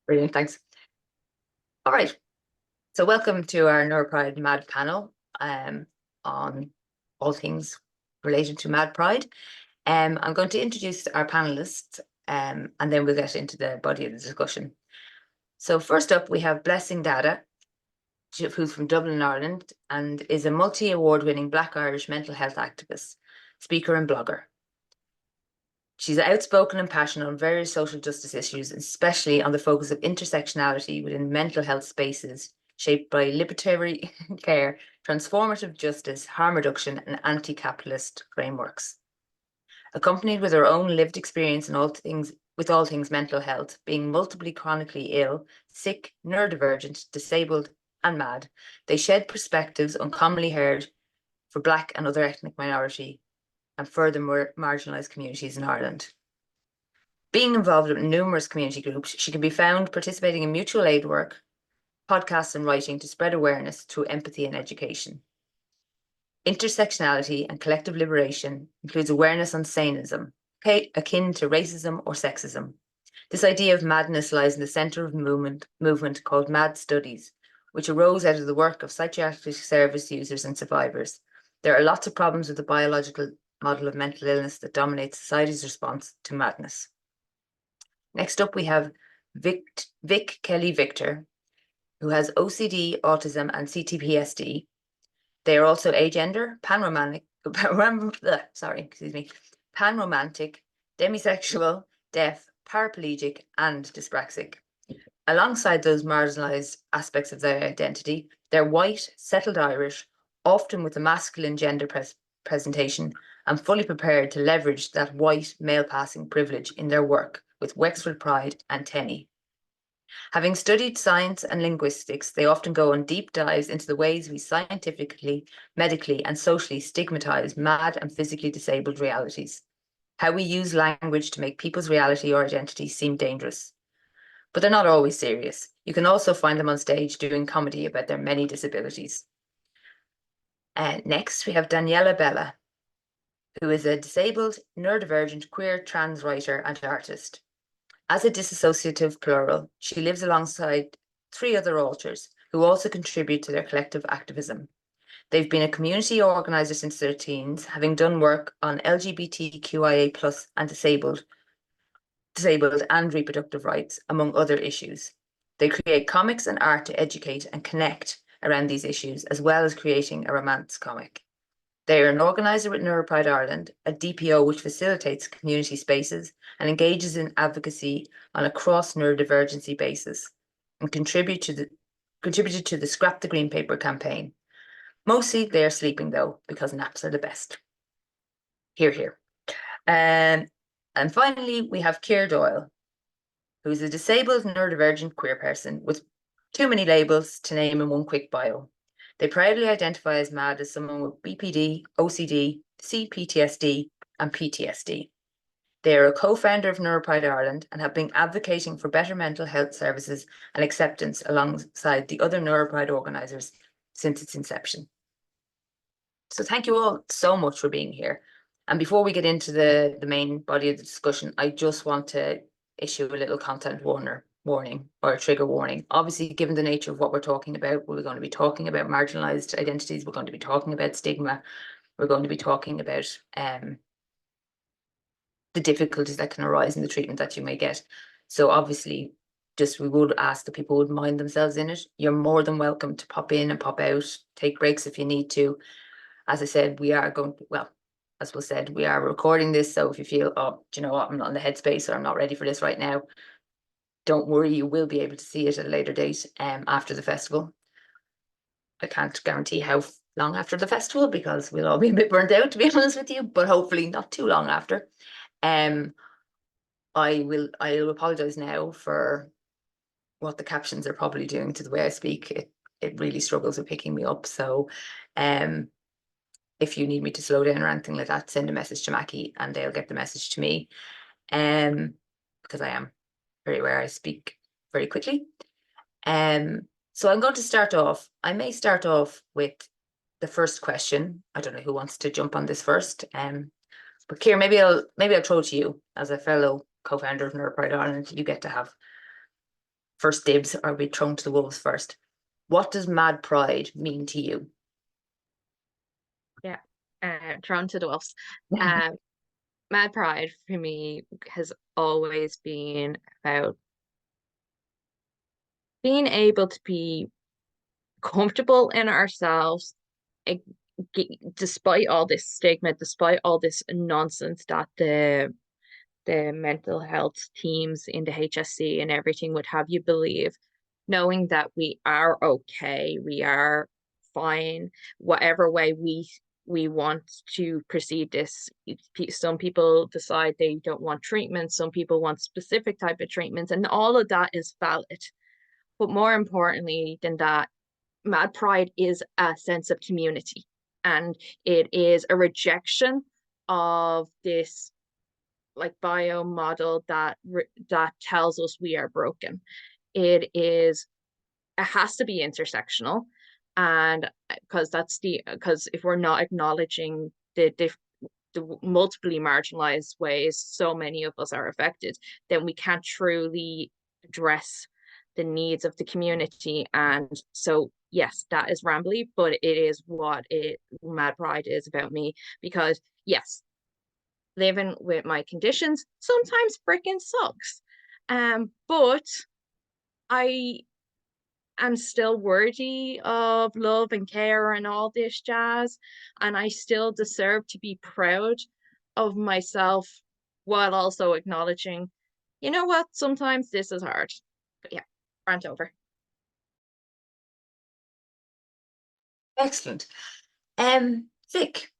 Brilliant, thanks. All right, so welcome to our Neuro Pride Mad panel on all things related to Mad Pride. I'm going to introduce our panelists and then we'll get into the body of the discussion. So first up, we have Blessing Dada, who's from Dublin, Ireland, and is a multi-award-winning Black Irish mental health activist, speaker and blogger. She's outspoken and passionate on various social justice issues, especially on the focus of intersectionality within mental health spaces shaped by libertarian care, transformative justice, harm reduction, and anti-capitalist frameworks. Accompanied with her own lived experience in all things mental health, being multiply chronically ill, sick, neurodivergent, disabled, and mad, they shed perspectives uncommonly heard for Black and other ethnic minority and further marginalised communities in Ireland. Being involved in numerous community groups, she can be found participating in mutual aid work, podcasts and writing to spread awareness through empathy and education. Intersectionality and collective liberation includes awareness on saneism, akin to racism or sexism. This idea of madness lies in the centre of a movement called Mad Studies, which arose out of the work of psychiatric service users and survivors. There are lots of problems with the biological model of mental illness that dominates society's response to madness. Next up, we have Vic Kelly Victor, who has OCD, autism, and CTPSD. They are also agender, panromantic, demisexual, deaf, paraplegic, and dyspraxic. Alongside those marginalised aspects of their identity, they're white, settled Irish, often with a masculine gender presentation, and fully prepared to leverage that white male-passing privilege in their work with Wexford Pride and TENI. Having studied science and linguistics, they often go on deep dives into the ways we scientifically, medically, and socially stigmatise mad and physically disabled realities, how we use language to make people's reality or identity seem dangerous. But they're not always serious. You can also find them on stage doing comedy about their many disabilities. Next, we have Daniela Bella, who is a disabled, neurodivergent, queer, trans writer and artist. As a dissociative plural, she lives alongside 3 other authors who also contribute to their collective activism. They've been a community organiser since their teens, having done work on LGBTQIA+ and disabled and reproductive rights, among other issues. They create comics and art to educate and connect around these issues, as well as creating a romance comic. They are an organiser with Neuro Pride Ireland, a DPO which facilitates community spaces and engages in advocacy on a cross-neurodivergency basis, and contributed to the Scrap the Green Paper campaign. Mostly they are sleeping though, because naps are the best. Hear, hear. And finally, we have Keir Doyle, who is a disabled neurodivergent queer person with too many labels to name in one quick bio. They proudly identify as mad as someone with BPD, OCD, CPTSD, and PTSD. They are a co-founder of Neuro Pride Ireland and have been advocating for better mental health services and acceptance alongside the other Neuro Pride organisers since its inception. So thank you all so much for being here. And before we get into the main body of the discussion, I just want to issue a little content warning or a trigger warning. Obviously, given the nature of what we're talking about, we're going to be talking about marginalised identities, we're going to be talking about stigma, we're going to be talking about the difficulties that can arise in the treatment that you may get. So obviously, we would ask that people would mind themselves in it. You're more than welcome to pop in and pop out, take breaks if you need to. As I said, we are recording this, so if you feel, oh, do you know what, I'm not in the headspace or I'm not ready for this right now, don't worry, you will be able to see it at a later date after the festival. I can't guarantee how long after the festival because we'll all be a bit burnt out, to be honest with you, but hopefully not too long after. I'll apologise now for what the captions are probably doing to the way I speak. It really struggles with picking me up. So if you need me to slow down or anything like that, send a message to Mackie and they'll get the message to me. Because I am very aware I speak very quickly. So I'm going to start off. I may start off with the first question. I don't know who wants to jump on this first. But Keir, maybe I'll throw it to you as a fellow co-founder of Neuro Pride Ireland, you get to have first dibs or be thrown to the wolves first. What does Mad Pride mean to you? Yeah, thrown to the wolves. Mad Pride for me has always been about being able to be comfortable in ourselves, eh, despite all this stigma, despite all this nonsense that the mental health teams in the HSC and everything would have you believe, knowing that we are okay, we are fine, whatever way we want to perceive this. Some people decide they don't want treatment, some people want specific type of treatments, and all of that is valid. But more importantly than that, Mad Pride is a sense of community, and it is a rejection of this like bio model that tells us we are broken. It has to be intersectional, and because if we're not acknowledging the multiply marginalized ways so many of us are affected, then we can't truly address the needs of the community. And so yes, that is rambly, but it is what Mad Pride is about me, because yes, living with my conditions sometimes freaking sucks. But I am still worthy of love and care and all this jazz, and I still deserve to be proud of myself while also acknowledging, you know what, sometimes this is hard. But yeah, rant over. Excellent. Vic,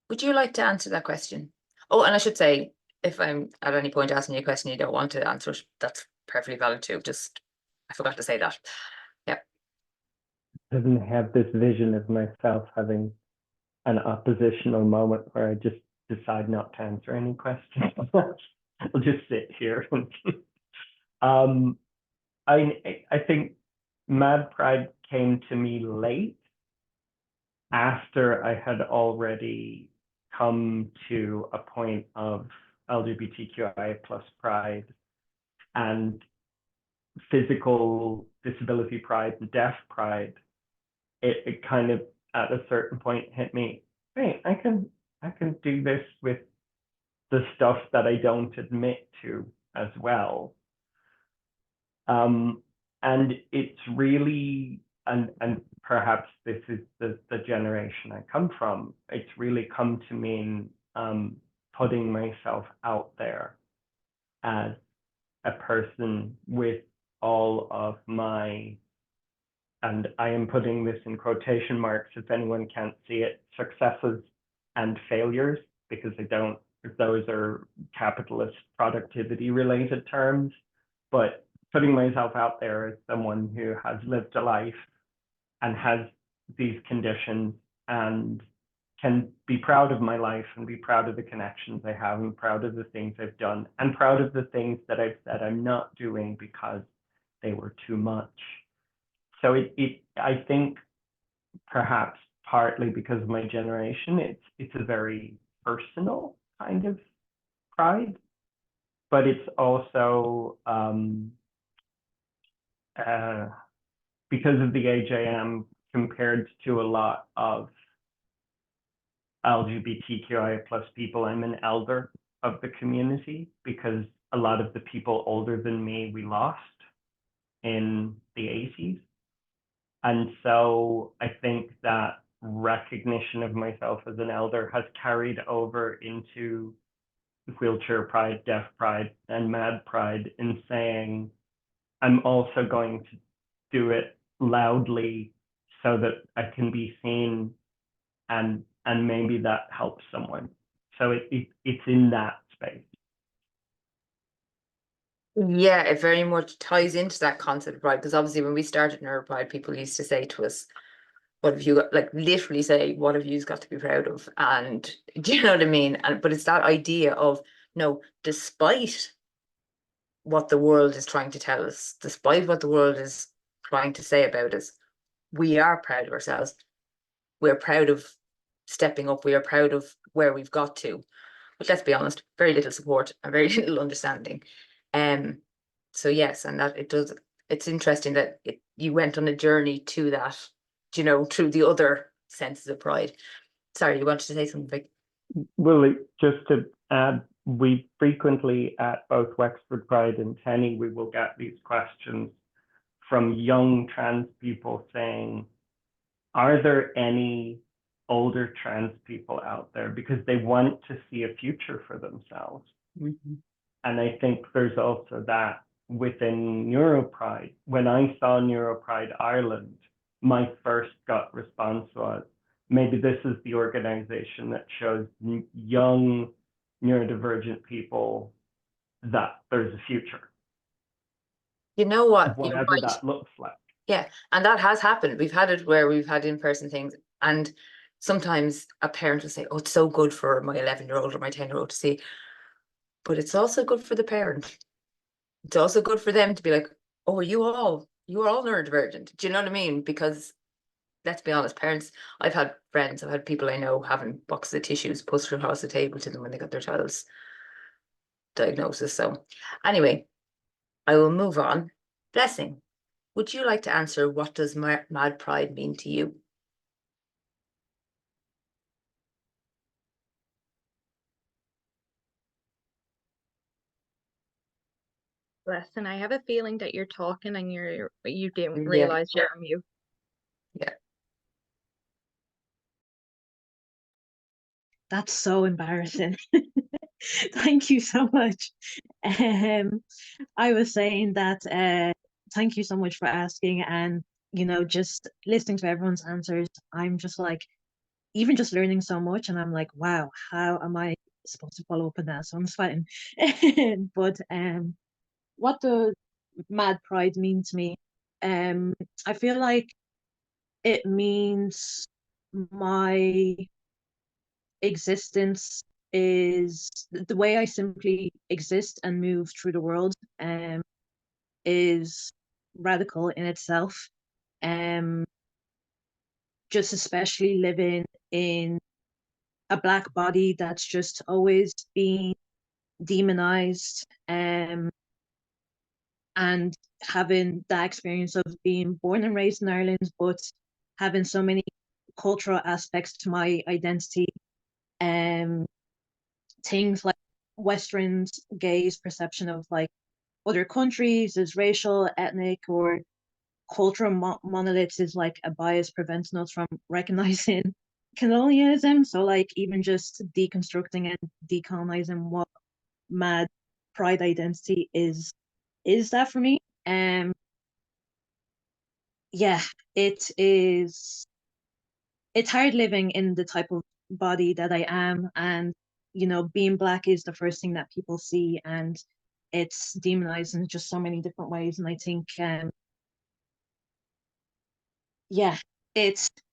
would you like to answer that question? Oh, and I should say, if I'm at any point asking you a question you don't want to answer it, that's perfectly valid too. Just, I forgot to say that. Yeah. Doesn't have this vision of myself having an oppositional moment where I just decide not to answer any questions. I'll just sit here. I think Mad Pride came to me late, after I had already come to a point of LGBTQIA+ pride and physical disability pride and deaf pride. It kind of at a certain point hit me, hey, I can do this with the stuff that I don't admit to as well. And it's really, and perhaps this is the generation I come from, it's really come to mean putting myself out there as a person with all of my, and I am putting this in quotation marks if anyone can't see it, successes and failures, because those are capitalist productivity related terms, but putting myself out there as someone who has lived a life and has these conditions and can be proud of my life and be proud of the connections I have and proud of the things I've done and proud of the things that I've said I'm not doing because they were too much. So I think perhaps partly because of my generation, it's a very personal kind of pride, but it's also because of the age I am compared to a lot of LGBTQIA+ people, I'm an elder of the community, because a lot of the people older than me we lost in the 80s. And so I think that recognition of myself as an elder has carried over into wheelchair pride, deaf pride, and mad pride, in saying, I'm also going to do it loudly so that I can be seen, and maybe that helps someone. So it's in that space. Yeah, it very much ties into that concept of pride, because obviously when we started Neuro Pride, people used to say to us, what have you got, like literally say, what have you got to be proud of? And do you know what I mean? And but it's that idea of, no, despite what the world is trying to tell us, despite what the world is trying to say about us, we are proud of ourselves. We're proud of stepping up. We are proud of where we've got to. but let's be honest, very little support and very little understanding. So yes, and that it's interesting that you went on a journey to that, you know, through the other senses of pride. Sorry, you wanted to say something, Vic? Well, just to add, we frequently at both Wexford Pride and Tenny, we will get these questions from young trans people saying, are there any older trans people out there? Because they want to see a future for themselves. Mm-hmm. And I think there's also that within Neuro Pride. When I saw Neuro Pride Ireland, my first gut response was, maybe this is the organization that shows young neurodivergent people that there's a future. You know what? Whatever that looks like. Yeah, and that has happened. We've had it where we've had in-person things, and sometimes a parent will say, oh, it's so good for my 11-year-old or my 10-year-old to see. But it's also good for the parent. It's also good for them to be like, oh, you are all neurodivergent. Do you know what I mean? Because let's be honest, parents, I've had friends, I've had people I know having boxes of tissues pushed across the table to them when they got their child's diagnosis. So anyway, I will move on. Blessing, would you like to answer, what does mad pride mean to you? Listen, I have a feeling that you're talking and you didn't Yeah. realize you're on mute. Yeah. That's so embarrassing. Thank you so much. I was saying that thank you so much for asking, and you know, just listening to everyone's answers, I'm just like, even just learning so much, and I'm like, wow, how am I supposed to follow up on that? So I'm sweating. But what does mad pride mean to me? I feel like it means my existence is the way I simply exist and move through the world is radical in itself. Just especially living in a Black body that's just always been demonized, and having that experience of being born and raised in Ireland, but having so many cultural aspects to my identity, things like Western's gaze perception of like other countries as racial, ethnic, or cultural monoliths is like a bias preventing us from recognizing colonialism. So like even just deconstructing and decolonizing what mad pride identity is that for me. Yeah, it's hard living in the type of body that I am, and you know, being Black is the first thing that people see, and it's demonized in just so many different ways. And I think yeah,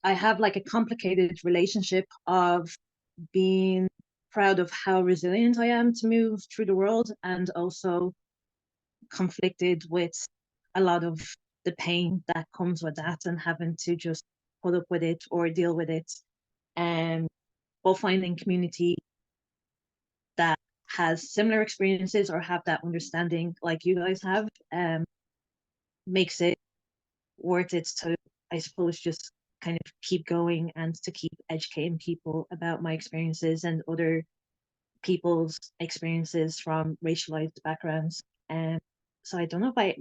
I have like a complicated relationship of being proud of how resilient I am to move through the world, and also conflicted with a lot of the pain that comes with that, and having to just put up with it or deal with it. But finding community that has similar experiences or have that understanding like you guys have makes it worth it to, I suppose, just kind of keep going and to keep educating people about my experiences and other people's experiences from racialized backgrounds. So I don't know if I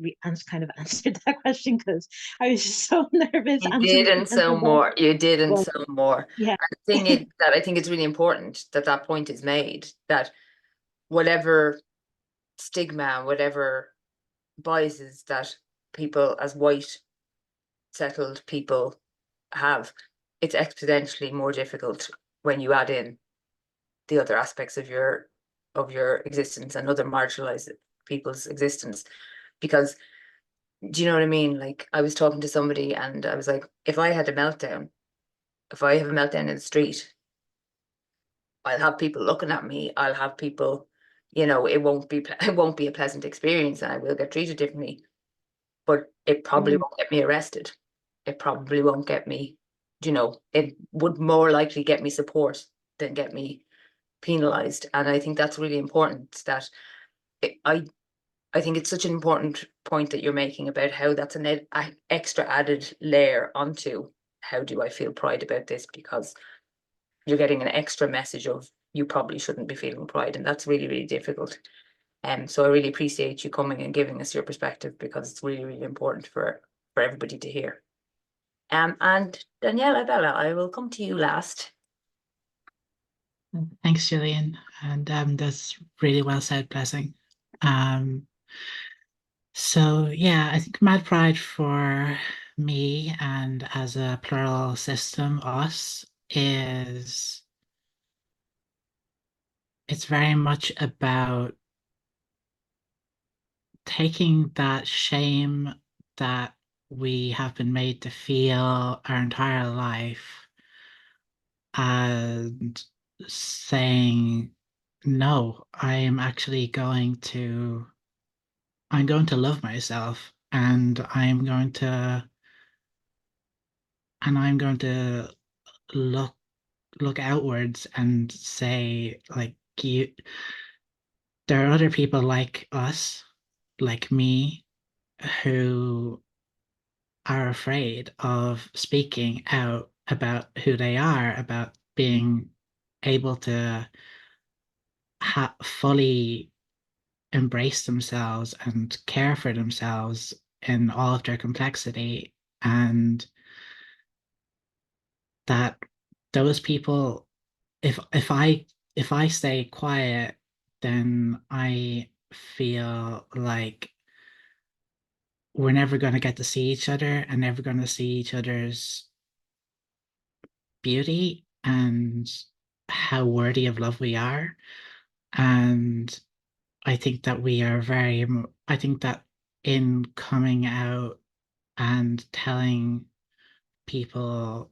kind of answered that question, because I was just so nervous. You did, and so more. You did, and Well, so more. yeah. And the thing is that I think it's really important that that point is made, that whatever stigma, whatever biases that people as white settled people have, it's exponentially more difficult when you add in the other aspects of your existence and other marginalized people's existence. Because do you know what I mean? Like, I was talking to somebody and I was like, if I have a meltdown in the street, I'll have people looking at me, I'll have people, you know, it won't be a pleasant experience, and I will get treated differently, but it probably won't get me arrested. It probably won't get me, you know, it would more likely get me support than get me penalized. And I think that's really important, that I think it's such an important point that you're making about how that's an extra added layer onto how do I feel pride about this, because you're getting an extra message of you probably shouldn't be feeling pride, and that's really, really difficult. So I really appreciate you coming and giving us your perspective, because it's really, really important for everybody to hear. And Daniela, Bella, I will come to you last. Thanks, Gillian, and that's really well said, Blessing. So yeah, I think Mad Pride for me, and as a plural system, us, it's very much about taking that shame that we have been made to feel our entire life and saying, no, I'm going to love myself, and I'm going to look outwards and say, like, there are other people like us, like me, who are afraid of speaking out about who they are, about being able to fully embrace themselves and care for themselves in all of their complexity, and that those people, if I stay quiet, then I feel like we're never going to get to see each other and never going to see each other's beauty and how worthy of love we are. And I think that I think that in coming out and telling people,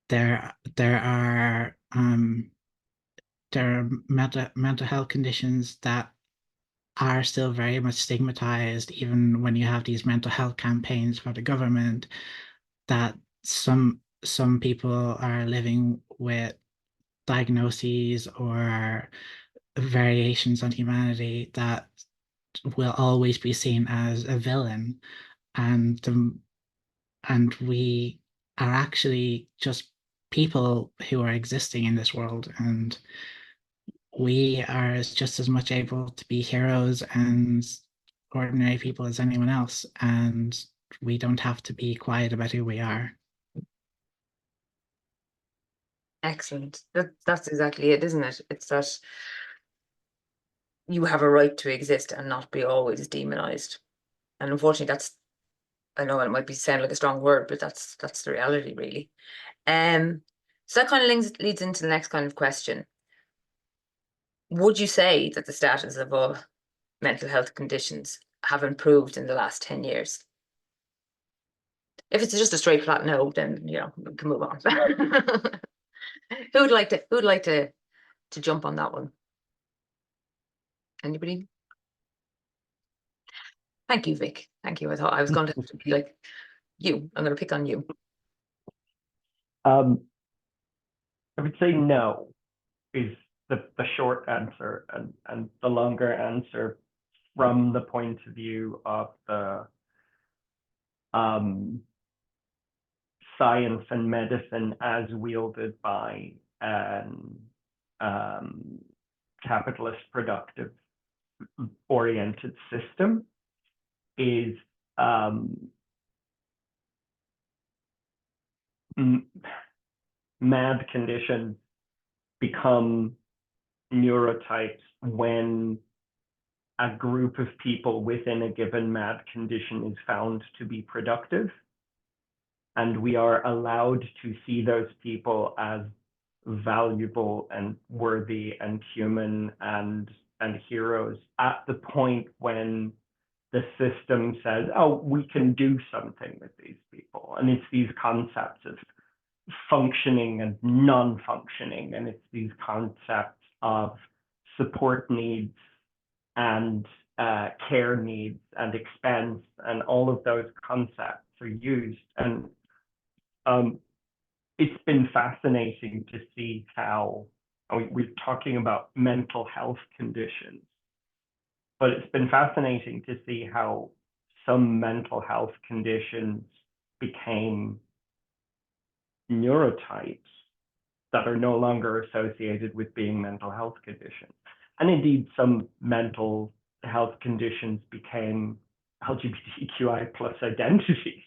there are mental health conditions that are still very much stigmatized, even when you have these mental health campaigns for the government, that some people are living with diagnoses or variations on humanity that will always be seen as a villain, and we are actually just people who are existing in this world, and we are just as much able to be heroes and ordinary people as anyone else, and we don't have to be quiet about who we are. Excellent. That's exactly it, isn't it? It's that you have a right to exist and not be always demonized. And unfortunately, I know it might sound like a strong word, but that's the reality, really. So that kind of leads into the next kind of question. Would you say that the status of all mental health conditions have improved in the last 10 years? If it's just a straight flat no, then we can move on. Who would like to jump on that one? Anybody? Thank you, Vic. Thank you. I thought I was going to be like you. I'm going to pick on you. I would say no is the short answer, and the longer answer from the point of view of the science and medicine as wielded by an capitalist productive oriented system is mad conditions become neurotypes when a group of people within a given mad condition is found to be productive, and we are allowed to see those people as valuable and worthy and human and heroes at the point when the system says, oh, we can do something with these people. And it's these concepts of functioning and non-functioning, and it's these concepts of support needs and care needs and expense, and all of those concepts are used. And it's been fascinating to see how we're talking about mental health conditions, but it's been fascinating to see how some mental health conditions became neurotypes that are no longer associated with being mental health conditions. And indeed, some mental health conditions became LGBTQI plus identities.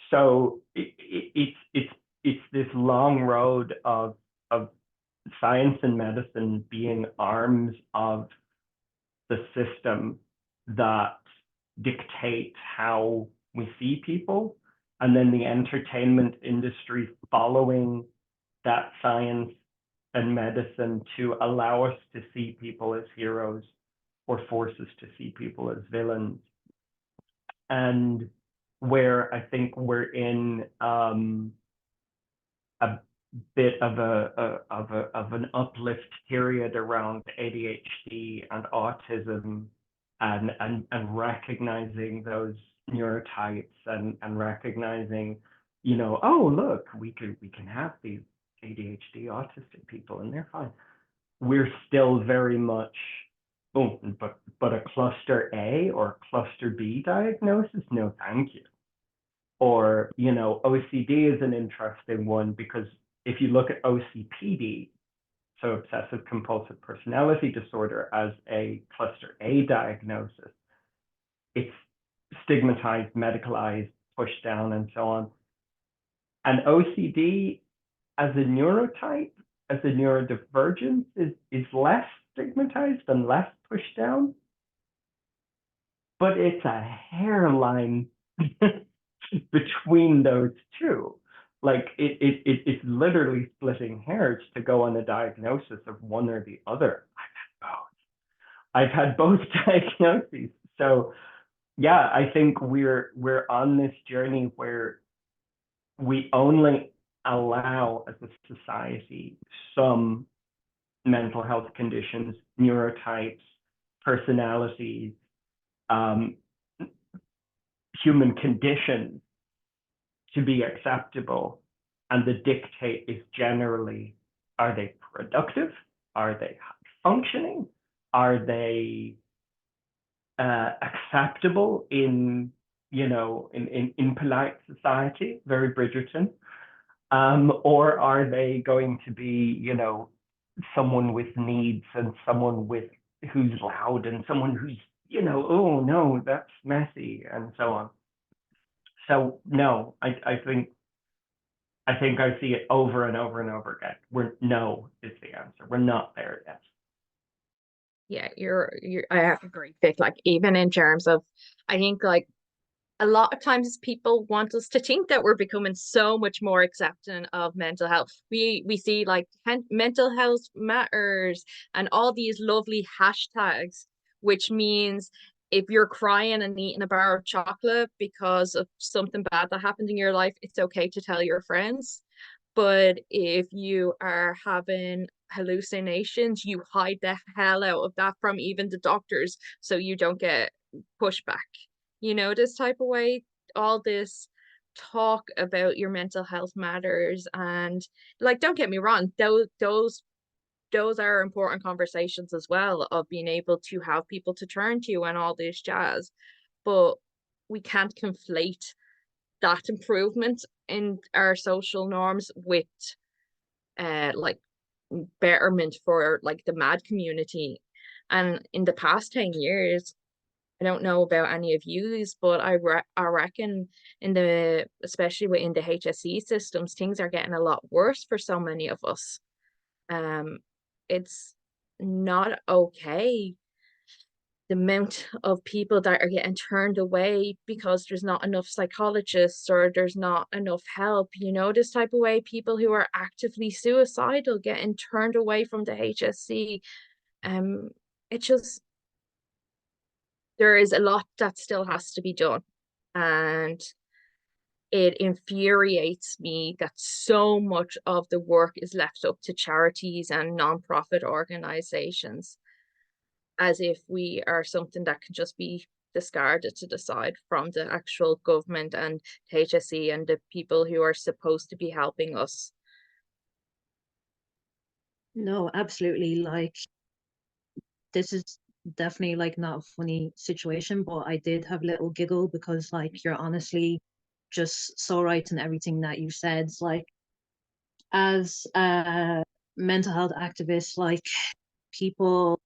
So it's this long road of science and medicine being arms of the system that dictate how we see people, and then the entertainment industry following that science and medicine to allow us to see people as heroes or force us to see people as villains. And where I think we're in a bit of an uplift period around ADHD and autism, and recognizing those neurotypes, and recognizing, you know, oh look, we can have these ADHD autistic people and they're fine. We're still very much, oh, but a cluster A or cluster B diagnosis, no thank you. Or, you know, OCD is an interesting one, because if you look at OCPD, so obsessive compulsive personality disorder, as a cluster A diagnosis, it's stigmatized, medicalized, pushed down, and so on. And OCD as a neurotype, as a neurodivergence, is less stigmatized and less pushed down, but it's a hairline between those two. Like it's literally splitting hairs to go on a diagnosis of one or the other. I've had both diagnoses. So yeah, I think we're on this journey where we only allow, as a society, some mental health conditions, neurotypes, personalities, human conditions to be acceptable. And the dictate is generally, are they productive? Are they functioning? Are they acceptable in, you know, in polite society, very Bridgerton? Or are they going to be, you know, someone with needs, and someone who's loud, and someone who's, you know, oh no, that's messy, and so on. So no, I think I see it over and over and over again. No is the answer. We're not there yet. Yeah, I agree, Vic. Like, even in terms of, I think, like, a lot of times people want us to think that we're becoming so much more accepting of mental health. We see like mental health matters and all these lovely hashtags, which means if you're crying and eating a bar of chocolate because of something bad that happened in your life, it's okay to tell your friends. But if you are having hallucinations, you hide the hell out of that from even the doctors, so you don't get pushback. You know, this type of way, all this talk about your mental health matters. And like, don't get me wrong, those are important conversations as well, of being able to have people to turn to and all this jazz. But we can't conflate that improvement in our social norms with like betterment for like the mad community. And in the past 10 years, I don't know about any of yous, but I reckon especially within the HSE systems, things are getting a lot worse for so many of us. It's not okay, the amount of people that are getting turned away because there's not enough psychologists or there's not enough help, you know, this type of way, people who are actively suicidal getting turned away from the HSE. It just, there is a lot that still has to be done. And it infuriates me that so much of the work is left up to charities and non-profit organizations. as if we are something that can just be discarded to the side from the actual government and HSE and the people who are supposed to be helping us. No, absolutely. Like, this is definitely like not a funny situation, but I did have a little giggle because like you're honestly just so right in everything that you said. Like, as a mental health activist, like people,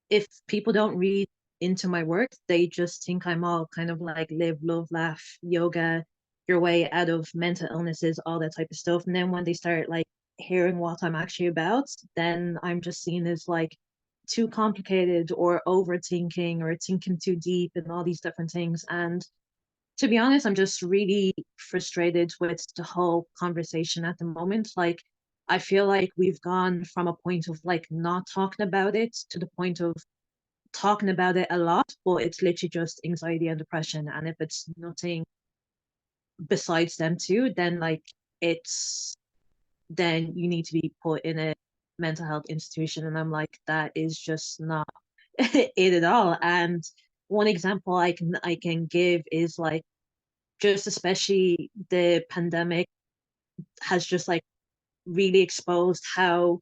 if people don't read into my work, they just think I'm all kind of like live, love, laugh, yoga, your way out of mental illnesses, all that type of stuff. And then when they start like hearing what I'm actually about, then I'm just seen as like too complicated or overthinking or thinking too deep and all these different things. And to be honest, I'm just really frustrated with the whole conversation at the moment. Like, I feel like we've gone from a point of like not talking about it to the point of talking about it a lot, but it's literally just anxiety and depression. And if it's nothing besides them too, then like it's then you need to be put in a mental health institution. And I'm like, that is just not it at all. And one example I can give is like just especially the pandemic has just like really exposed how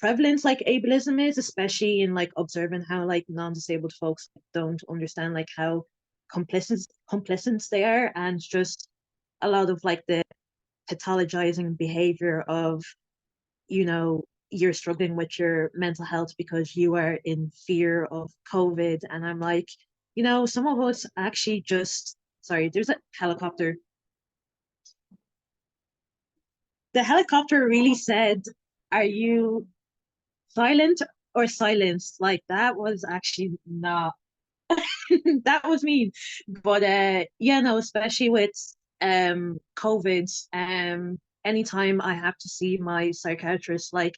prevalent like ableism is, especially in like observing how like non-disabled folks don't understand like how complicit they are, and just a lot of like the pathologizing behavior of, you know, you're struggling with your mental health because you are in fear of COVID. And I'm like, you know, some of us actually just, sorry, there's a helicopter. The helicopter really said, are you silent or silenced? Like, that was actually not that was mean. But yeah, no, especially with COVID, anytime I have to see my psychiatrist, like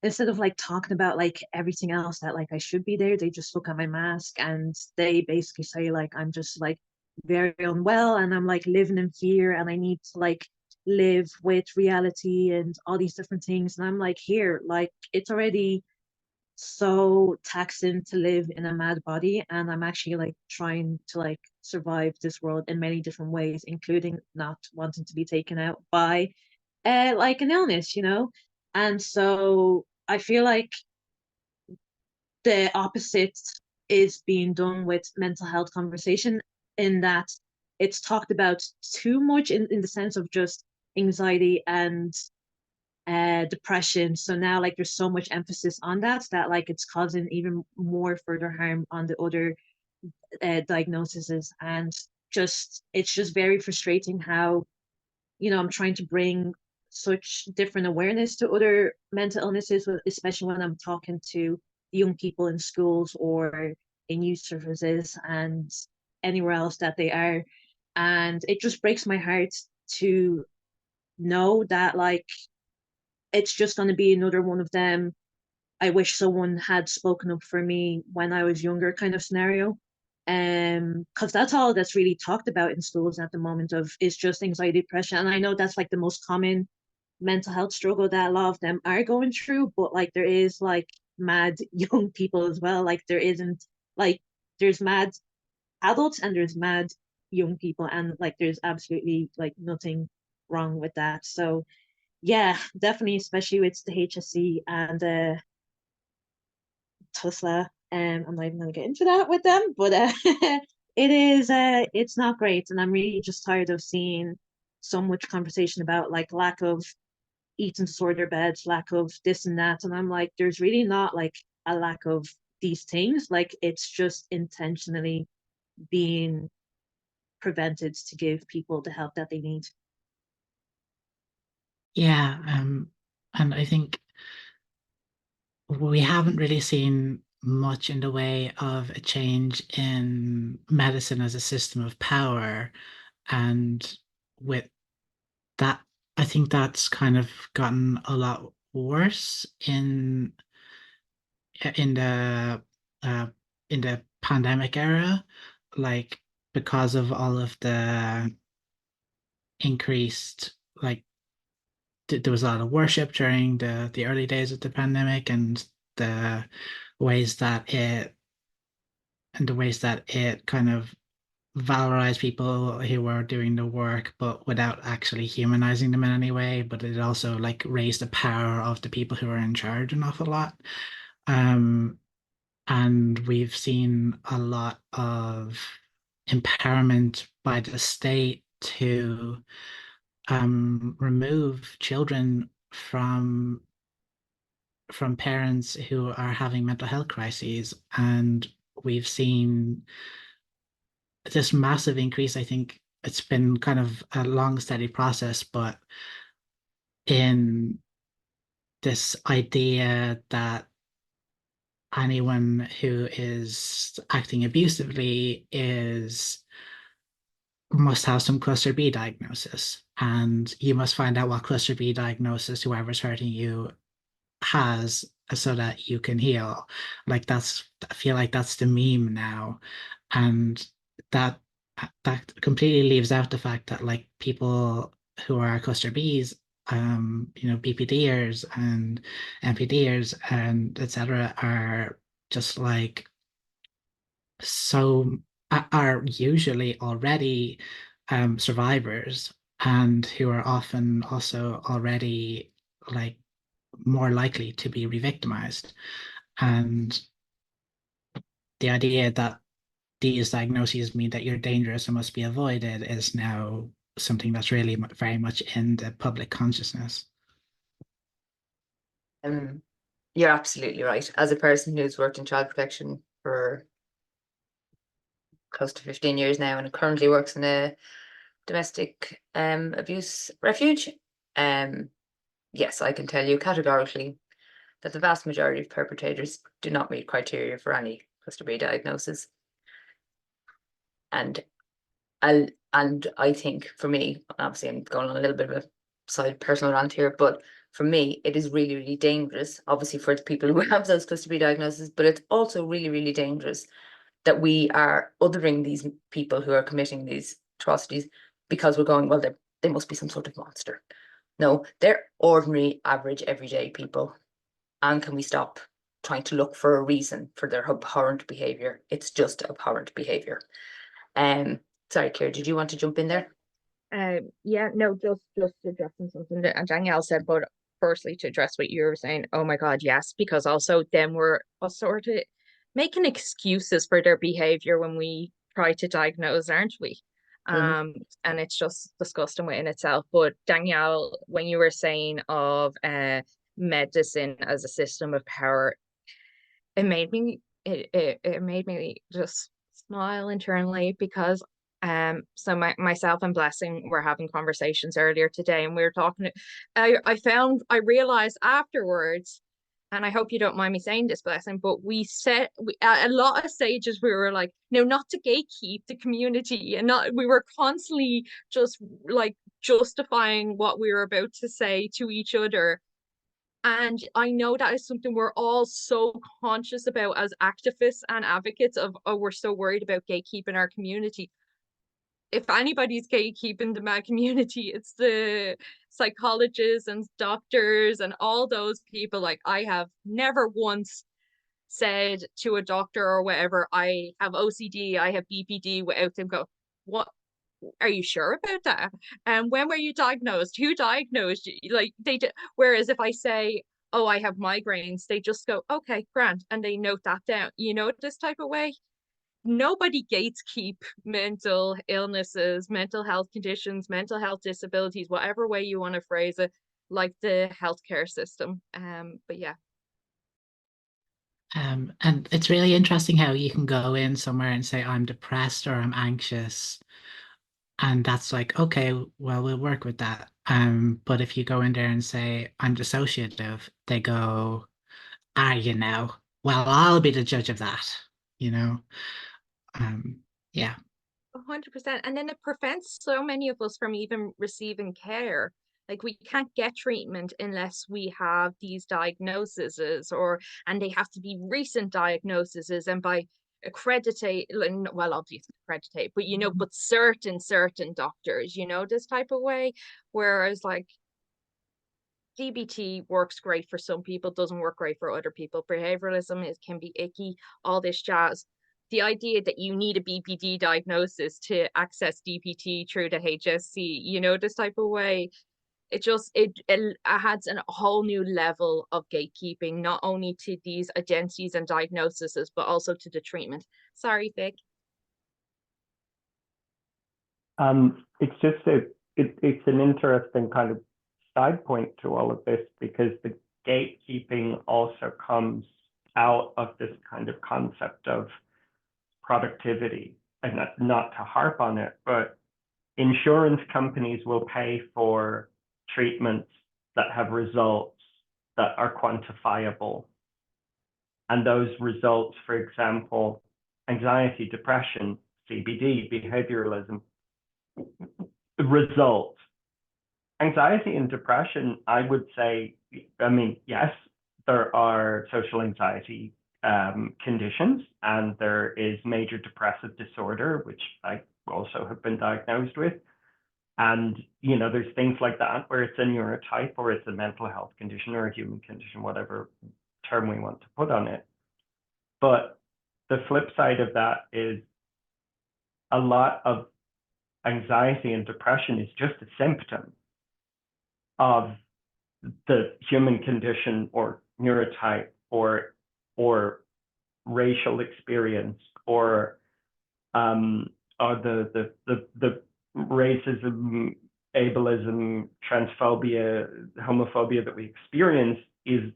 instead of like talking about like everything else that like I should be there, they just look at my mask and they basically say like I'm just like very unwell and I'm like living in fear and I need to like live with reality and all these different things. And I'm like, here, like it's already so taxing to live in a mad body, and I'm actually like trying to like survive this world in many different ways, including not wanting to be taken out by like an illness, you know. And so I feel like the opposite is being done with mental health conversation, in that it's talked about too much in the sense of just anxiety and depression. So now like there's so much emphasis on that that like it's causing even more further harm on the other diagnoses. And just it's just very frustrating how, you know, I'm trying to bring such different awareness to other mental illnesses, especially when I'm talking to young people in schools or in youth services and anywhere else that they are. And it just breaks my heart to know that like it's just going to be another one of them I wish someone had spoken up for me when I was younger kind of scenario. Because that's all that's really talked about in schools at the moment of is just anxiety, depression. And I know that's like the most common mental health struggle that a lot of them are going through, but like there is like mad young people as well. Like there isn't like there's mad adults and there's mad young people, and like there's absolutely like nothing wrong with that. So yeah, definitely, especially with the HSC and Tesla. I'm not even going to get into that with them, but it is it's not great, and I'm really just tired of seeing so much conversation about like lack of eating disorder beds, lack of this and that, and I'm like, there's really not like a lack of these things. Like it's just intentionally being prevented to give people the help that they need. Yeah, and I think we haven't really seen much in the way of a change in medicine as a system of power. And with that, I think that's kind of gotten a lot worse in the uh, in the pandemic era, like because of all of the increased like there was a lot of worship during the early days of the pandemic, and the ways that it and the ways that it kind of valorize people who are doing the work, but without actually humanizing them in any way. But it also like raised the power of the people who are in charge an awful lot. And we've seen a lot of empowerment by the state to remove children from parents who are having mental health crises. And we've seen this massive increase. I think it's been kind of a long, steady process, but in this idea that anyone who is acting abusively must have some cluster B diagnosis, and you must find out what cluster B diagnosis whoever's hurting you has so that you can heal. Like I feel like that's the meme now. And that completely leaves out the fact that like people who are cluster Bs, BPDers and MPDers and etc. are just like so are usually already survivors, and who are often also already like more likely to be re-victimized. And the idea that these diagnoses mean that you're dangerous and must be avoided is now something that's really very much in the public consciousness. You're absolutely right. As a person who's worked in child protection for close to 15 years now and currently works in a domestic abuse refuge, yes, I can tell you categorically that the vast majority of perpetrators do not meet criteria for any cluster B diagnosis. And I think for me, obviously I'm going on a little bit of a side personal rant here, but for me, it is really, really dangerous, obviously for the people who have those cluster B diagnoses, but it's also really, really dangerous that we are othering these people who are committing these atrocities because we're going, well, they must be some sort of monster. No, they're ordinary, average, everyday people. And can we stop trying to look for a reason for their abhorrent behavior? It's just abhorrent behavior. Sorry, Ciara, did you want to jump in there? Yeah, no, just addressing something that Danielle said, but firstly to address what you were saying. Oh my God, yes, because also then we're sort of making excuses for their behavior when we try to diagnose, aren't we? And it's just disgusting within itself. But Danielle, when you were saying of medicine as a system of power, it made me just smile internally, because so myself and Blessing were having conversations earlier today, and we were talking. I realized afterwards, and I hope you don't mind me saying this, Blessing, but we said a lot of stages we were like, no, not to gatekeep the community, and not we were constantly just like justifying what we were about to say to each other. And I know that is something we're all so conscious about as activists and advocates of, oh, we're so worried about gatekeeping our community. If anybody's gatekeeping the mad community, it's the psychologists and doctors and all those people. Like, I have never once said to a doctor or whatever, I have OCD, I have BPD, without them go, what? Are you sure about that? And when were you diagnosed? Who diagnosed you? Like they did. Whereas if I say, oh, I have migraines, they just go, okay, grand, and they note that down. You know, this type of way. Nobody gatekeep mental illnesses, mental health conditions, mental health disabilities, whatever way you want to phrase it, like the healthcare system. But yeah. And it's really interesting how you can go in somewhere and say, I'm depressed or I'm anxious. And that's like, okay, well, we'll work with that. But if you go in there and say, I'm dissociative, they go, are you now? Well, I'll be the judge of that, you know? Yeah. 100%. And then it prevents so many of us from even receiving care. Like, we can't get treatment unless we have these diagnoses, and they have to be recent diagnoses, and by accreditate, well, obviously accreditate, but you know, but certain doctors, you know, this type of way. Whereas like DBT works great for some people, doesn't work great for other people. Behavioralism can be icky, all this jazz. The idea that you need a BPD diagnosis to access DBT through the HSC, you know, this type of way, it adds a whole new level of gatekeeping, not only to these identities and diagnoses, but also to the treatment. Sorry, Vic. It's just it's an interesting kind of side point to all of this, because the gatekeeping also comes out of this kind of concept of productivity. And not to harp on it, but insurance companies will pay for treatments that have results that are quantifiable. And those results, for example, anxiety, depression, CBD, behavioralism, results. Anxiety and depression, I would say, I mean, yes, there are social anxiety conditions, and there is major depressive disorder, which I also have been diagnosed with. And, you know, there's things like that where it's a neurotype, or it's a mental health condition, or a human condition, whatever term we want to put on it. But the flip side of that is a lot of anxiety and depression is just a symptom of the human condition, or neurotype, or racial experience, or the racism, ableism, transphobia, homophobia that we experience is,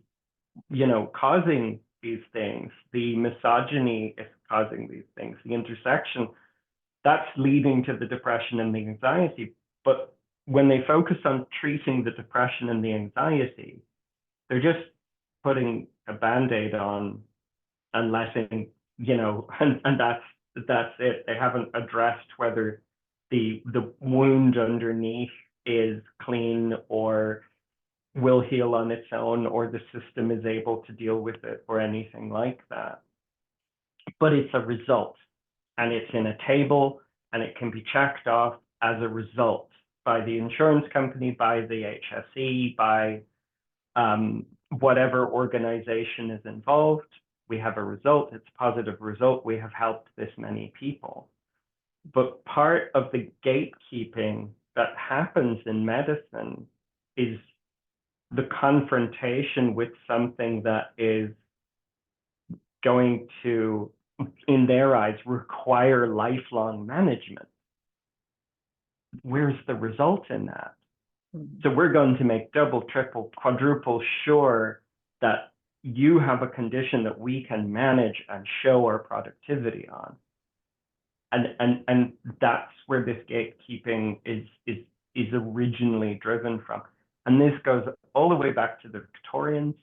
you know, causing these things. The misogyny is causing these things. The intersection, that's leading to the depression and the anxiety. But when they focus on treating the depression and the anxiety, they're just putting a Band-Aid on and letting, you know, and that's it. They haven't addressed whether the wound underneath is clean, or will heal on its own, or the system is able to deal with it, or anything like that. But it's a result, and it's in a table, and it can be checked off as a result by the insurance company, by the HSE, by whatever organization is involved. We have a result, it's a positive result, we have helped this many people. But part of the gatekeeping that happens in medicine is the confrontation with something that is going to, in their eyes, require lifelong management. Where's the result in that? So we're going to make double, triple, quadruple sure that you have a condition that we can manage and show our productivity on. And that's where this gatekeeping is originally driven from. And this goes all the way back to the Victorians.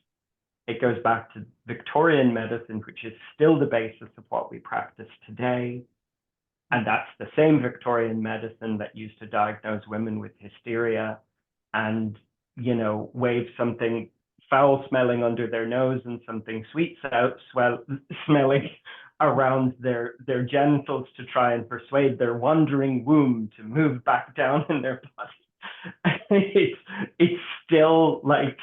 It goes back to Victorian medicine, which is still the basis of what we practice today. And that's the same Victorian medicine that used to diagnose women with hysteria and, you know, wave something foul smelling under their nose and something sweet smelling around their genitals to try and persuade their wandering womb to move back down in their body. It's still like,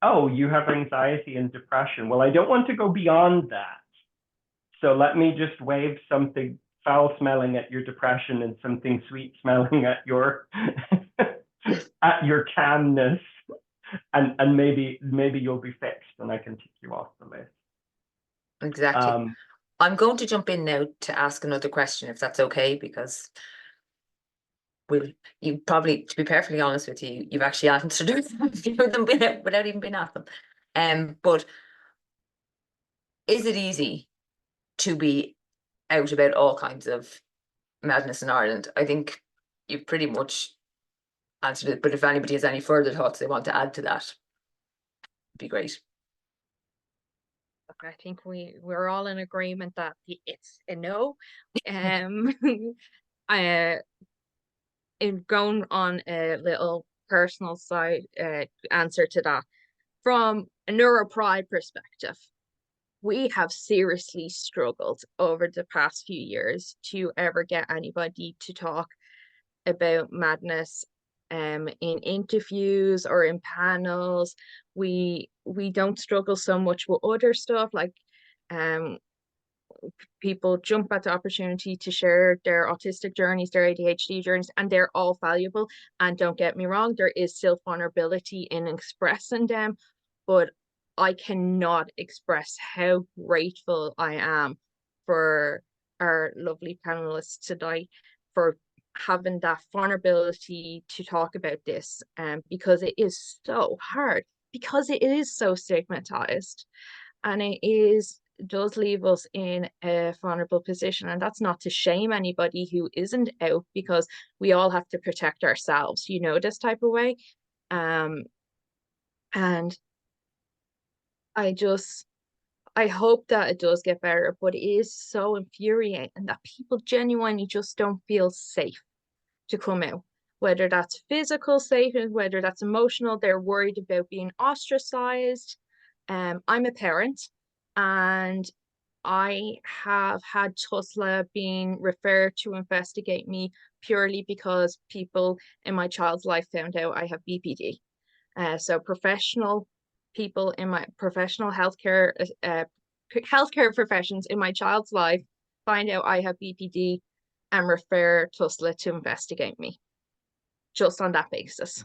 oh, you have anxiety and depression. Well, I don't want to go beyond that. So let me just wave something foul smelling at your depression and something sweet smelling at your at your calmness, and maybe you'll be fixed and I can tick you off the list. Exactly. I'm going to jump in now to ask another question, if that's okay, because you probably, to be perfectly honest with you, you've actually answered a few of them without even being asked them. But is it easy to be out about all kinds of madness in Ireland? I think you've pretty much answered it, but if anybody has any further thoughts they want to add to that, it'd be great. I think we're all in agreement that it's a no. In going on a little personal side answer to that, from a Neuro Pride perspective, we have seriously struggled over the past few years to ever get anybody to talk about madness in interviews or in panels. We don't struggle so much with other stuff, like people jump at the opportunity to share their autistic journeys, their ADHD journeys, and they're all valuable. And don't get me wrong, there is still vulnerability in expressing them, but I cannot express how grateful I am for our lovely panelists tonight for having that vulnerability to talk about this, because it is so hard, because it is so stigmatized, and does leave us in a vulnerable position. And that's not to shame anybody who isn't out, because we all have to protect ourselves, you know, this type of way. And I hope that it does get better, but it is so infuriating that people genuinely just don't feel safe to come out, whether that's physical safe, whether that's emotional. They're worried about being ostracized. I'm a parent, and I have had TUSLA being referred to investigate me purely because people in my child's life found out I have BPD. So professional people in my professional healthcare professions in my child's life find out I have BPD and refer TUSLA to investigate me, just on that basis.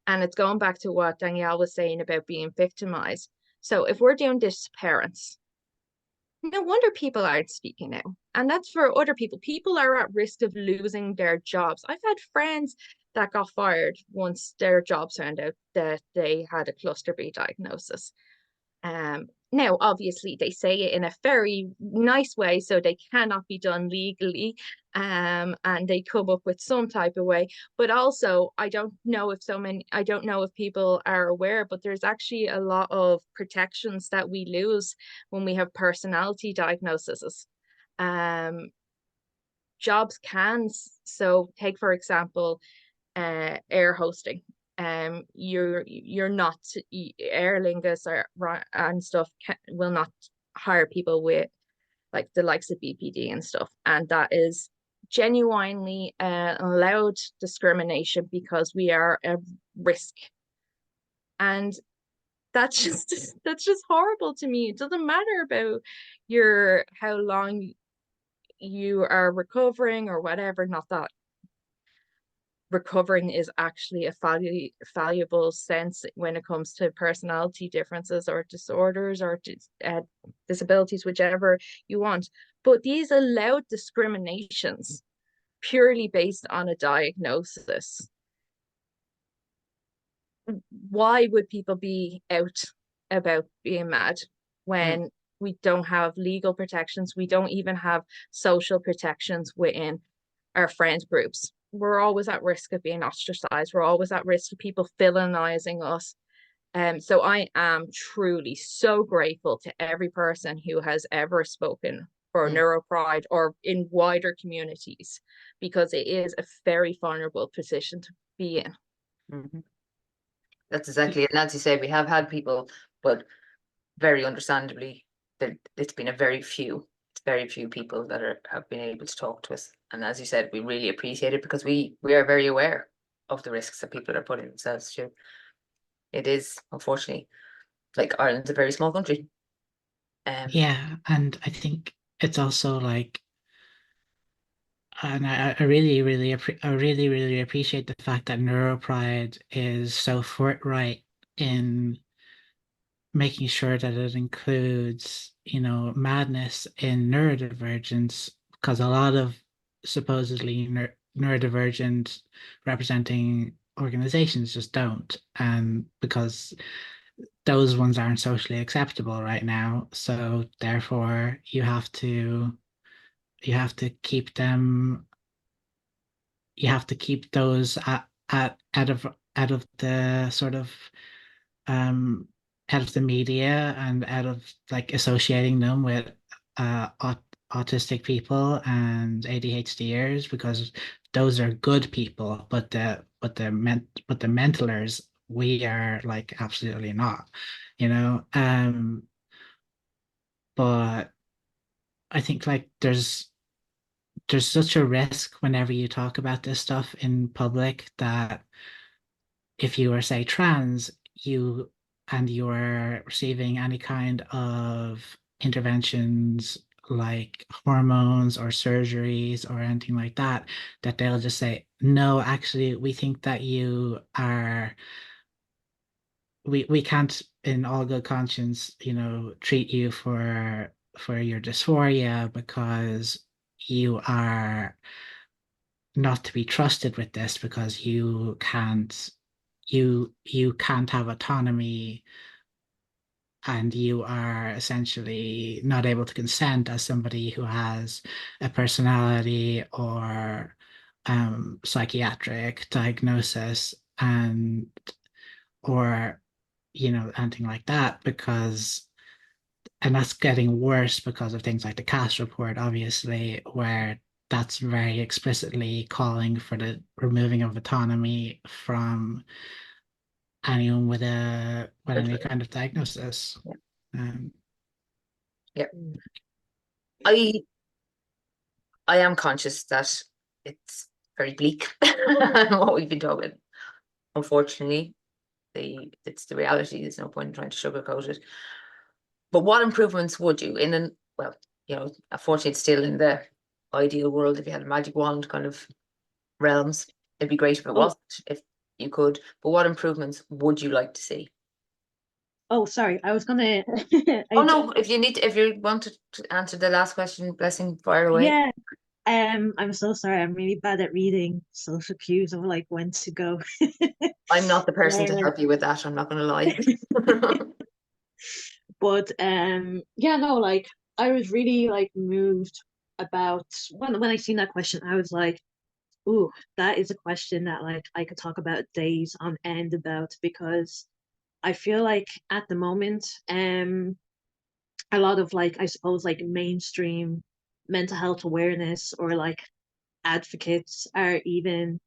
And it's going back to what Danielle was saying about being victimized. So if we're doing this to parents, no wonder people aren't speaking out. And that's for other people. People are at risk of losing their jobs. I've had friends that got fired once their jobs found out that they had a cluster B diagnosis. Now, obviously, they say it in a very nice way, so they cannot be done legally, and they come up with some type of way. But also, I don't know if people are aware, but there's actually a lot of protections that we lose when we have personality diagnoses. Jobs can, so take for example, air hosting. You're not, Aer Lingus and stuff will not hire people with like the likes of BPD and stuff, and that is genuinely allowed discrimination because we are a risk. And that's just horrible to me. It doesn't matter about how long you are recovering or whatever, not that recovering is actually a valuable sense when it comes to personality differences or disorders or disabilities, whichever you want. But these allowed discriminations purely based on a diagnosis. Why would people be out about being mad when we don't have legal protections? We don't even have social protections within our friend groups. We're always at risk of being ostracized. We're always at risk of people villainizing us. So I am truly so grateful to every person who has ever spoken for Neuro Pride or in wider communities, because it is a very vulnerable position to be in. Mm-hmm. That's exactly it. And as you say, we have had people, but very understandably, that it's been very few people that have been able to talk to us. And as you said, we really appreciate it because we are very aware of the risks that people are putting themselves through. It is, unfortunately, like Ireland's a very small country. Yeah, and I think it's also like, and I really appreciate the fact that Neuro Pride is so forthright in making sure that it includes, madness in neurodivergence, because a lot of supposedly neurodivergent representing organizations just don't, and because those ones aren't socially acceptable right now, so therefore you have to keep them. You have to keep those out of the sort of out of the media and out of like associating them with autistic people and ADHDers, because those are good people, but the mentalers, we are like absolutely not, but I think like there's such a risk whenever you talk about this stuff in public that if you were, say, trans, you were receiving any kind of interventions like hormones or surgeries or anything like that, that they'll just say, no, actually, we think that you are, we can't in all good conscience, treat you for your dysphoria because you are not to be trusted with this because you can't have autonomy and you are essentially not able to consent as somebody who has a personality or psychiatric diagnosis and or anything like that, because and that's getting worse because of things like the Cass report, obviously, where that's very explicitly calling for the removing of autonomy from anyone with any kind of diagnosis. Yeah. Um, I am conscious that it's very bleak what we've been talking. Unfortunately, it's the reality. There's no point in trying to sugarcoat it. But what improvements would you, unfortunately, it's still in the ideal world. If you had a magic wand kind of realms, it'd be great if it wasn't, if you could. But what improvements would you like to see? Oh, sorry, I was gonna. Oh no, if you want to answer the last question, Blessing, fire away. Yeah. I'm so sorry. I'm really bad at reading social cues of like when to go. I'm not the person to help you with that. I'm not going to lie. But yeah, no, like I was really like moved about when I seen that question. I was like, ooh, that is a question that like I could talk about days on end about, because I feel like at the moment, a lot of like I suppose like mainstream mental health awareness or like advocates are even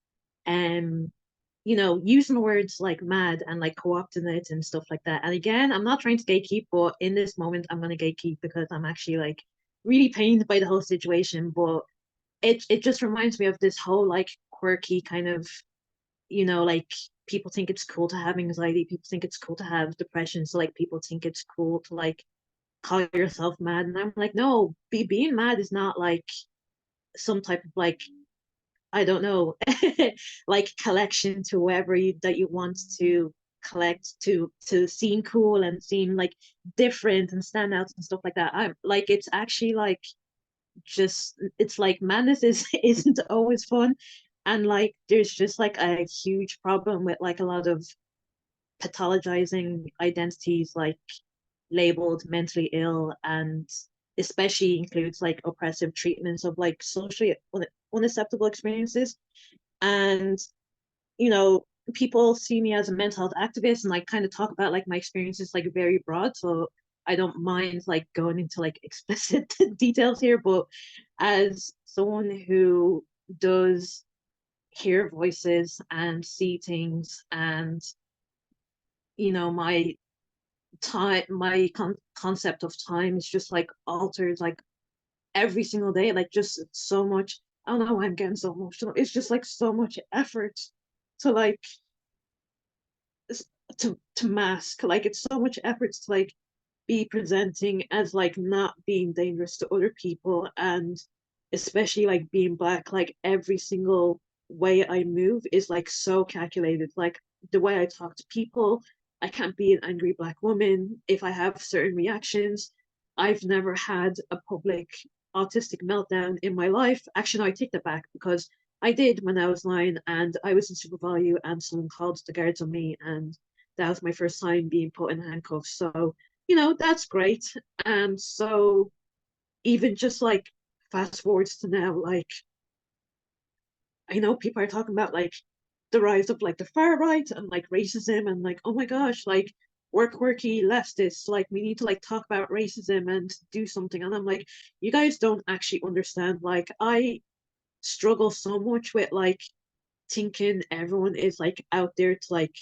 using words like mad and like co-opting it and stuff like that. And again, I'm not trying to gatekeep, but in this moment I'm going to gatekeep because I'm actually like really pained by the whole situation. But it just reminds me of this whole like quirky kind of, like people think it's cool to have anxiety, people think it's cool to have depression, so like people think it's cool to like call yourself mad. And I'm like, no, being mad is not like some type of like, I don't know, like collection to whoever that you want to collect to seem cool and seem like different and stand out and stuff like that. I'm like, it's actually like just it's like madness is isn't always fun, and like there's just like a huge problem with like a lot of pathologizing identities, like labeled mentally ill, and especially includes like oppressive treatments of like socially unacceptable experiences. And people see me as a mental health activist and like kind of talk about like my experiences like very broad, so I don't mind like going into like explicit details here, but as someone who does hear voices and see things, and my concept of time is just like altered like every single day, like just so much. I don't know why I'm getting so emotional. It's just like so much effort to like to mask, like it's so much effort to like be presenting as like not being dangerous to other people, and especially like being black, like every single way I move is like so calculated. Like the way I talk to people, I can't be an angry black woman if I have certain reactions. I've never had a public autistic meltdown in my life. Actually, no, I take that back, because I did when I was 9 and I was in super value and someone called the guards on me, and that was my first time being put in handcuffs. So, that's great. And so even just like fast forwards to now, like I know people are talking about like the rise of like the far right and like racism, and like, oh my gosh, like we're quirky leftists, like we need to like talk about racism and do something. And I'm like, you guys don't actually understand. Like I struggle so much with like thinking everyone is like out there to like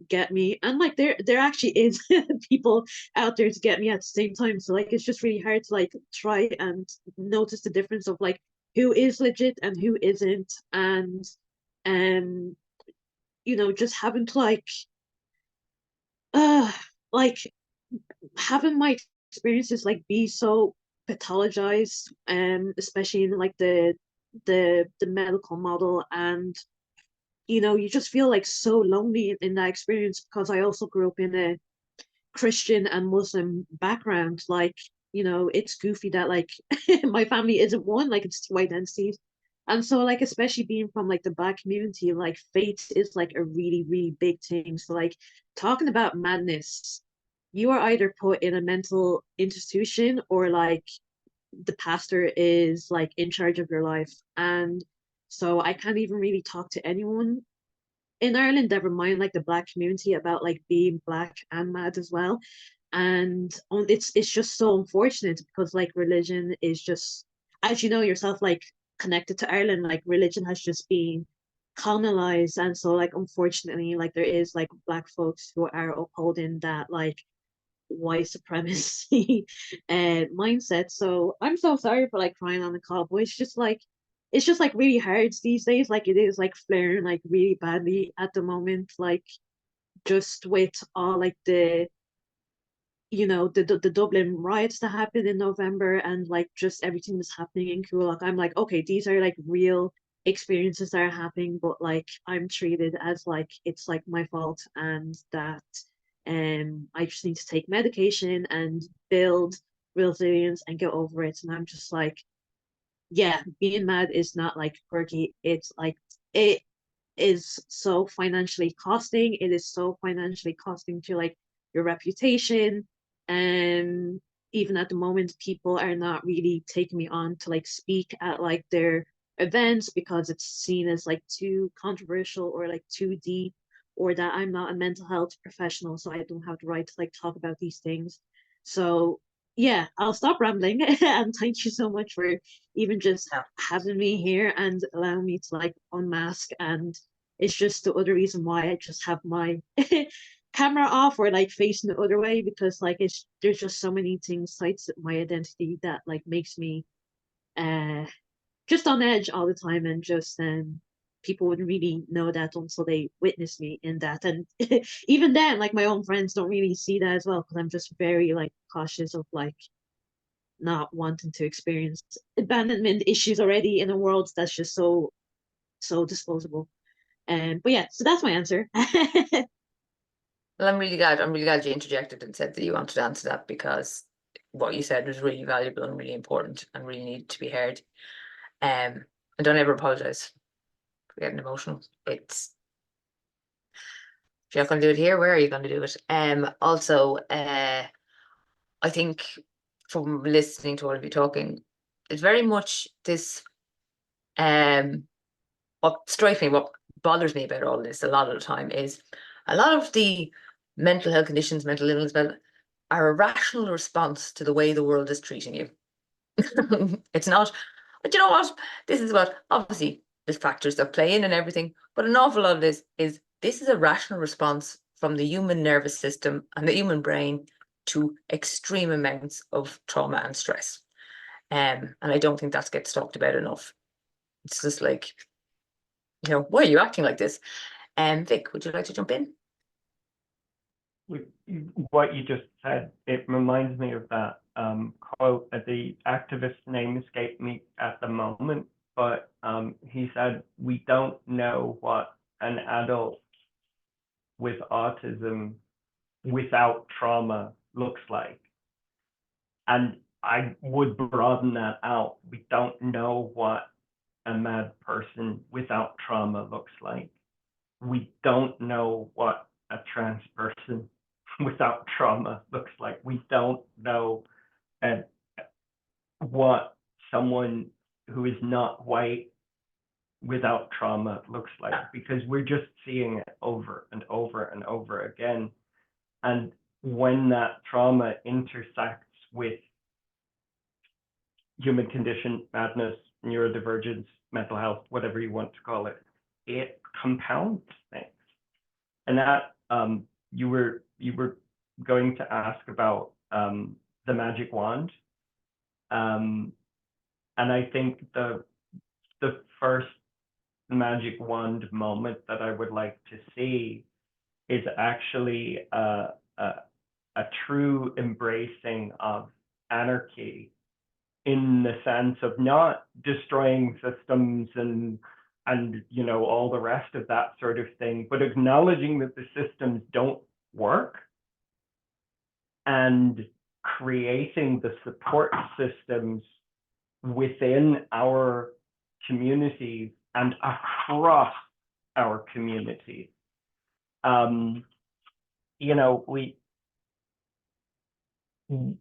get me, and like there actually is people out there to get me at the same time. So like it's just really hard to like try and notice the difference of like who is legit and who isn't. And um you know, just having to uh like having my experiences like be so pathologized, especially in like the medical model, and you know, you just feel like so lonely in that experience, because I also grew up in a Christian and Muslim background. Like, you know, it's goofy that like my family isn't one, like it's two identities. And so like, especially being from like the Black community, like faith is like a really, really big thing. So like talking about madness, you are either put in a mental institution, or like the pastor is like in charge of your life. And so I can't even really talk to anyone in Ireland, never mind like the Black community, about like being Black and mad as well. And it's just so unfortunate, because like religion is just, as you know yourself, like connected to Ireland, like religion has just been colonized. And so like unfortunately, like there is like Black folks who are upholding that like white supremacy mindset. So I'm so sorry for like crying on the call, but it's just like really hard these days. Like it is like flaring like really badly at the moment. Like just with all like the, you know, the Dublin riots that happened in November, and like just everything that's happening in Coolock. I'm like, okay, these are like real experiences that are happening, but like I'm treated as like it's like my fault, and that I just need to take medication and build resilience and get over it. And I'm just like, yeah, being mad is not like quirky. It's like it is so financially costing. It is so financially costing to like your reputation. And even at the moment, people are not really taking me on to like speak at like their events, because it's seen as like too controversial or like too deep, or that I'm not a mental health professional, so I don't have the right to like talk about these things. So yeah, I'll stop rambling and thank you so much for even just Yeah. having me here and allowing me to like unmask. And it's just the other reason why I just have my camera off or like facing the other way, because like it's there's just so many things tied to my identity that like makes me uh just on edge all the time. And just people wouldn't really know that until they witness me in that. And even then, like my own friends don't really see that as well, because I'm just very like cautious of like not wanting to experience abandonment issues already in a world that's just so disposable. But yeah, so that's my answer. Well, I'm really glad. I'm really glad you interjected and said that you wanted to answer that, because what you said was really valuable and really important and really needed to be heard. And don't ever apologize for getting emotional. It's if you're not going to do it here, where are you going to do it? Also, I think from listening to all of you talking, it's very much this. What strikes me, what bothers me about all this a lot of the time is a lot of the mental health conditions, mental illness, are a rational response to the way the world is treating you. It's not, but you know what? This is what, obviously, there's factors that play in and everything, but an awful lot of this is a rational response from the human nervous system and the human brain to extreme amounts of trauma and stress. And I don't think that gets talked about enough. It's just like, you know, why are you acting like this? Vic, would you like to jump in? What you just said, it reminds me of that quote. The activist's name escaped me at the moment, but he said, "We don't know what an adult with autism without trauma looks like." And I would broaden that out. We don't know what a mad person without trauma looks like. We don't know what a trans person without trauma looks like. We don't know what someone who is not white without trauma looks like, because we're just seeing it over and over and over again. And when that trauma intersects with human condition, madness, neurodivergence, mental health, whatever you want to call it, it compounds things. And that you were going to ask about the magic wand, and I think the first magic wand moment that I would like to see is actually a true embracing of anarchy, in the sense of not destroying systems and you know, all the rest of that sort of thing, but acknowledging that the systems don't work and creating the support systems within our communities and across our communities. You know,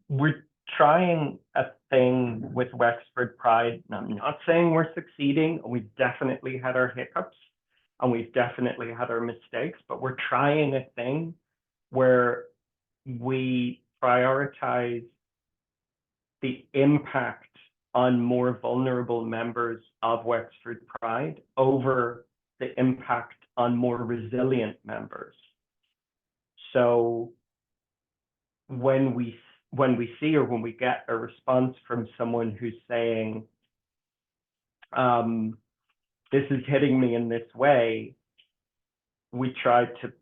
we're trying a thing with Wexford Pride, and I'm not saying we're succeeding. We've definitely had our hiccups and we've definitely had our mistakes, but we're trying a thing where we prioritize the impact on more vulnerable members of Wexford Pride over the impact on more resilient members. So when we see, or when we get a response from someone who's saying, this is hitting me in this way, we try to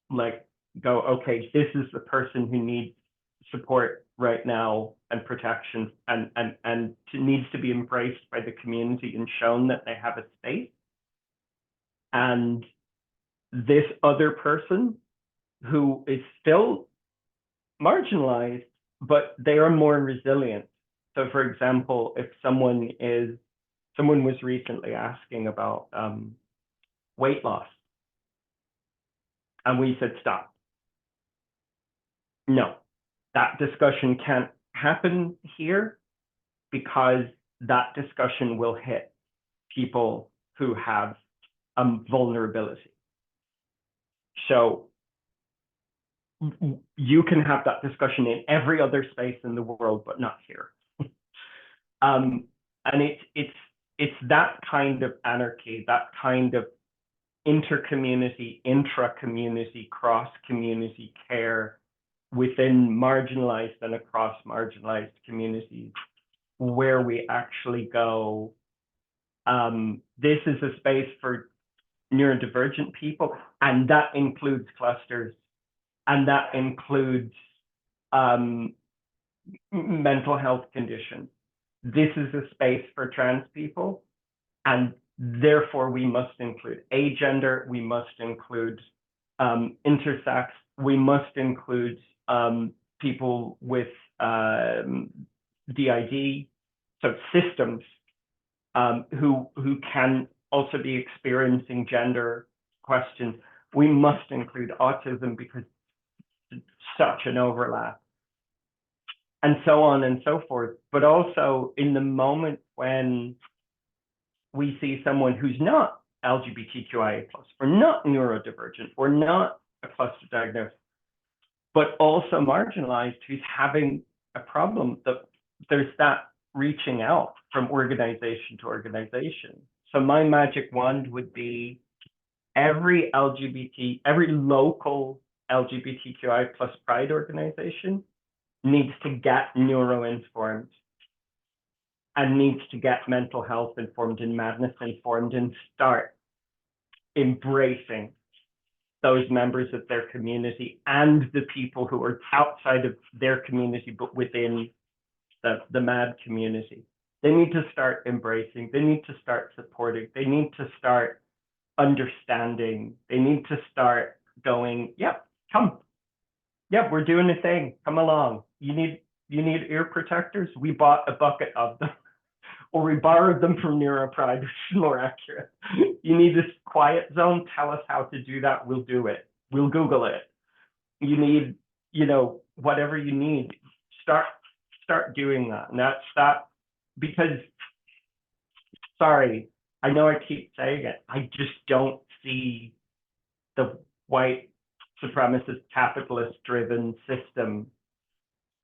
like go, okay, this is the person who needs support right now and protection and needs to be embraced by the community and shown that they have a space. And this other person who is still marginalized, but they are more resilient. So for example, if someone was recently asking about weight loss, and we said, stop. No, that discussion can't happen here, because that discussion will hit people who have vulnerability. So you can have that discussion in every other space in the world, but not here. And it's that kind of anarchy, that kind of inter-community, intra-community, cross-community care within marginalized and across marginalized communities, where we actually go, this is a space for neurodivergent people, and that includes clusters, and that includes mental health conditions. This is a space for trans people, and therefore we must include agender, we must include intersex, we must include people with DID, so systems who can also be experiencing gender questions. We must include autism because it's such an overlap, and so on and so forth. But also in the moment when we see someone who's not LGBTQIA+, or not neurodivergent, or not a cluster diagnosis, but also marginalized, who's having a problem, there's that reaching out from organization to organization. So my magic wand would be every local LGBTQI+ Pride organization needs to get neuro-informed and needs to get mental health informed and madness informed, and start embracing those members of their community and the people who are outside of their community but within the MAD community. They need to start embracing, they need to start supporting, they need to start understanding, they need to start going, yep, come. Yep, we're doing a thing, come along. You need ear protectors? We bought a bucket of them. Or we borrowed them from Neuro Pride, which is more accurate. You need this quiet zone, tell us how to do that, we'll do it. We'll Google it. You need, you know, whatever you need, start doing that. And that's that, because, sorry, I know I keep saying it, I just don't see the white supremacist capitalist driven system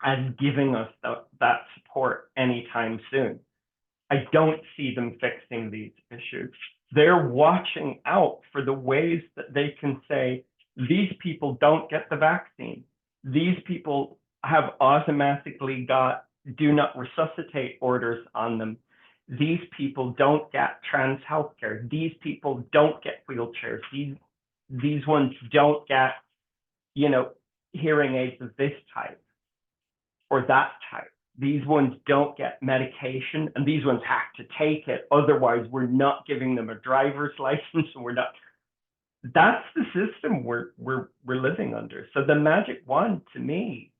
as giving us that support anytime soon. I don't see them fixing these issues. They're watching out for the ways that they can say, these people don't get the vaccine. These people have automatically got do not resuscitate orders on them. these people don't get trans healthcare. These people don't get wheelchairs. These ones don't get, hearing aids of this type or that type. These ones don't get medication, and these ones have to take it. Otherwise, we're not giving them a driver's license, and we're not. That's the system we're living under. So the magic wand, to me,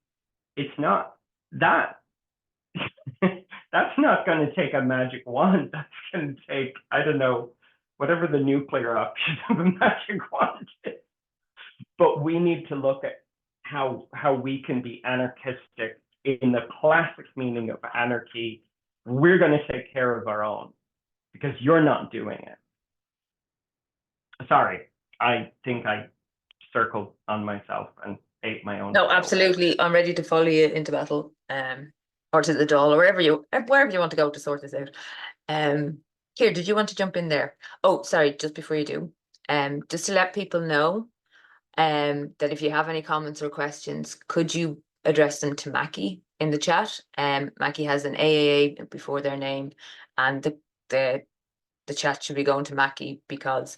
it's not that. That's not going to take a magic wand. That's going to take, I don't know, whatever the nuclear option of a magic wand is. But we need to look at how we can be anarchistic in the classic meaning of anarchy. We're going to take care of our own because you're not doing it. Sorry, I think I circled on myself and ate my own. No, absolutely. I'm ready to follow you into battle, or to the doll, or wherever you want to go to sort this out. Here, did you want to jump in there? Oh, sorry, just before you do, just to let people know, that if you have any comments or questions, could you address them to Mackie in the chat? Mackie has an AAA before their name, and the chat should be going to Mackie because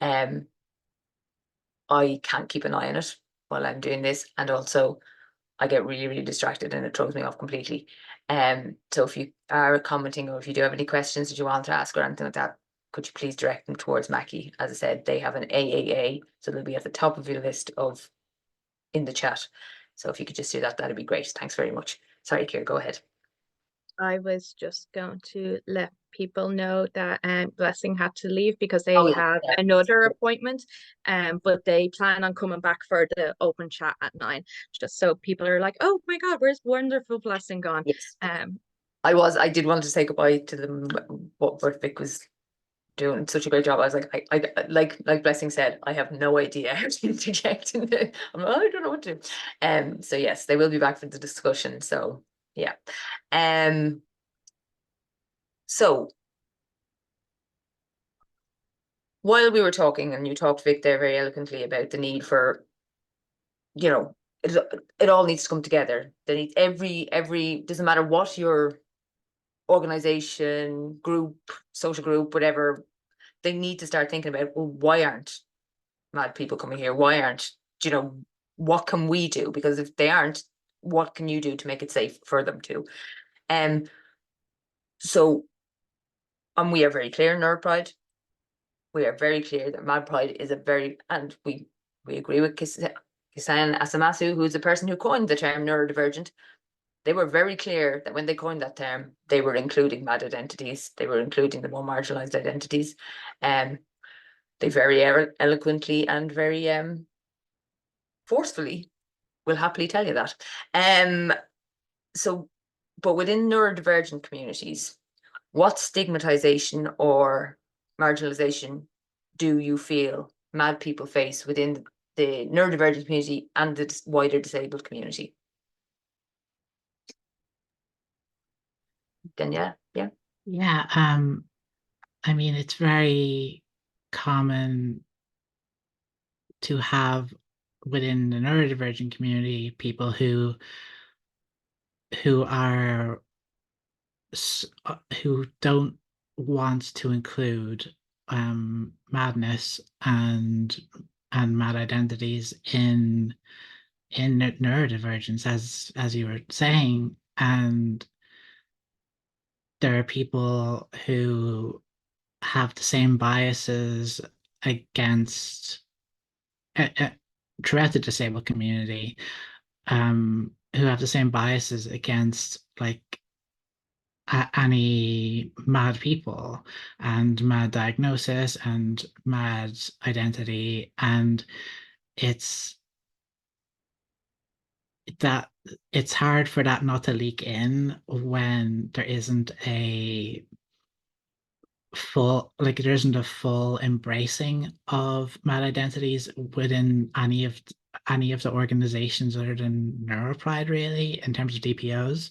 I can't keep an eye on it while I'm doing this, and also I get really, really distracted and it throws me off completely. So if you are commenting, or if you do have any questions that you want to ask or anything like that, could you please direct them towards Mackie? As I said, they have an AAA, so they'll be at the top of your list in the chat. So if you could just do that, that'd be great. Thanks very much. Sorry, Ciara, go ahead. I was just going to let people know that Blessing had to leave because they have another appointment, but they plan on coming back for the open chat at 9, just so people are like, oh my God, where's wonderful Blessing gone? Yes. I did want to say goodbye to them, what Vic was doing such a great job. I was like, I like Blessing said, I have no idea how to interject in it. I don't know what to do. So yes, they will be back for the discussion. So yeah. So while we were talking, and you talked, Vic, there very eloquently about the need for, it all needs to come together. They need every doesn't matter what your organization, group, social group, whatever, they need to start thinking about, well, why aren't mad people coming here? Why aren't, what can we do? Because if they aren't, what can you do to make it safe for them to? So, and we are very clear in Neuro Pride. We are very clear that Mad Pride is and we agree with Kisan Asamasu, who's the person who coined the term neurodivergent. They were very clear that when they coined that term, they were including mad identities. They were including the more marginalized identities. They very eloquently and very forcefully will happily tell you that. So, but within neurodivergent communities, what stigmatization or marginalization do you feel mad people face within the neurodivergent community and the wider disabled community? Then yeah. I mean, it's very common to have within the neurodivergent community people who don't want to include madness and mad identities in neurodivergence, as you were saying, and there are people who have the same biases against throughout the disabled community, who have the same biases against like any mad people and mad diagnosis and mad identity, and it's hard for that not to leak in when there isn't a full embracing of mad identities within any of the organizations other than Neuro Pride, really, in terms of DPOs.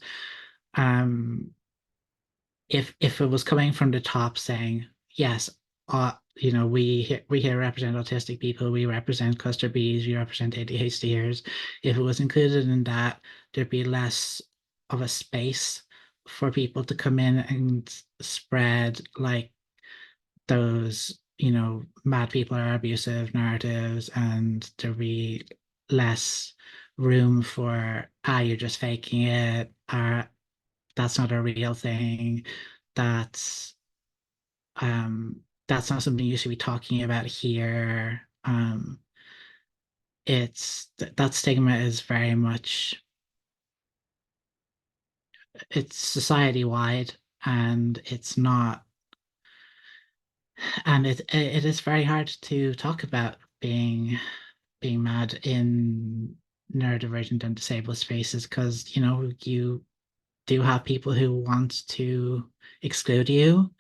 If it was coming from the top saying, yes, we here represent autistic people, we represent cluster Bs, we represent ADHDers, if it was included in that, there'd be less of a space for people to come in and spread like those, mad people are abusive narratives, and there be less room for, you're just faking it, or that's not a real thing, that's that's not something you should be talking about here. That stigma is very much, it's society wide, and it's not, and it is very hard to talk about being mad in neurodivergent and disabled spaces, because you do have people who want to exclude you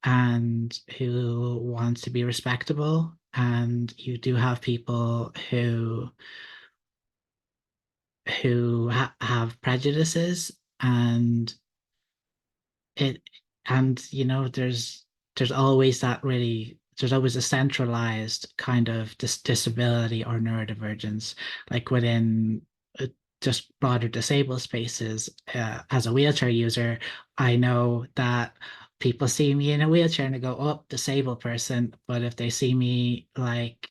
and who want to be respectable, and you do have people who have prejudices, and it and there's always there's always a centralized kind of disability or neurodivergence, like within just broader disabled spaces. As a wheelchair user, I know that people see me in a wheelchair and they go, "Oh, disabled person," but if they see me like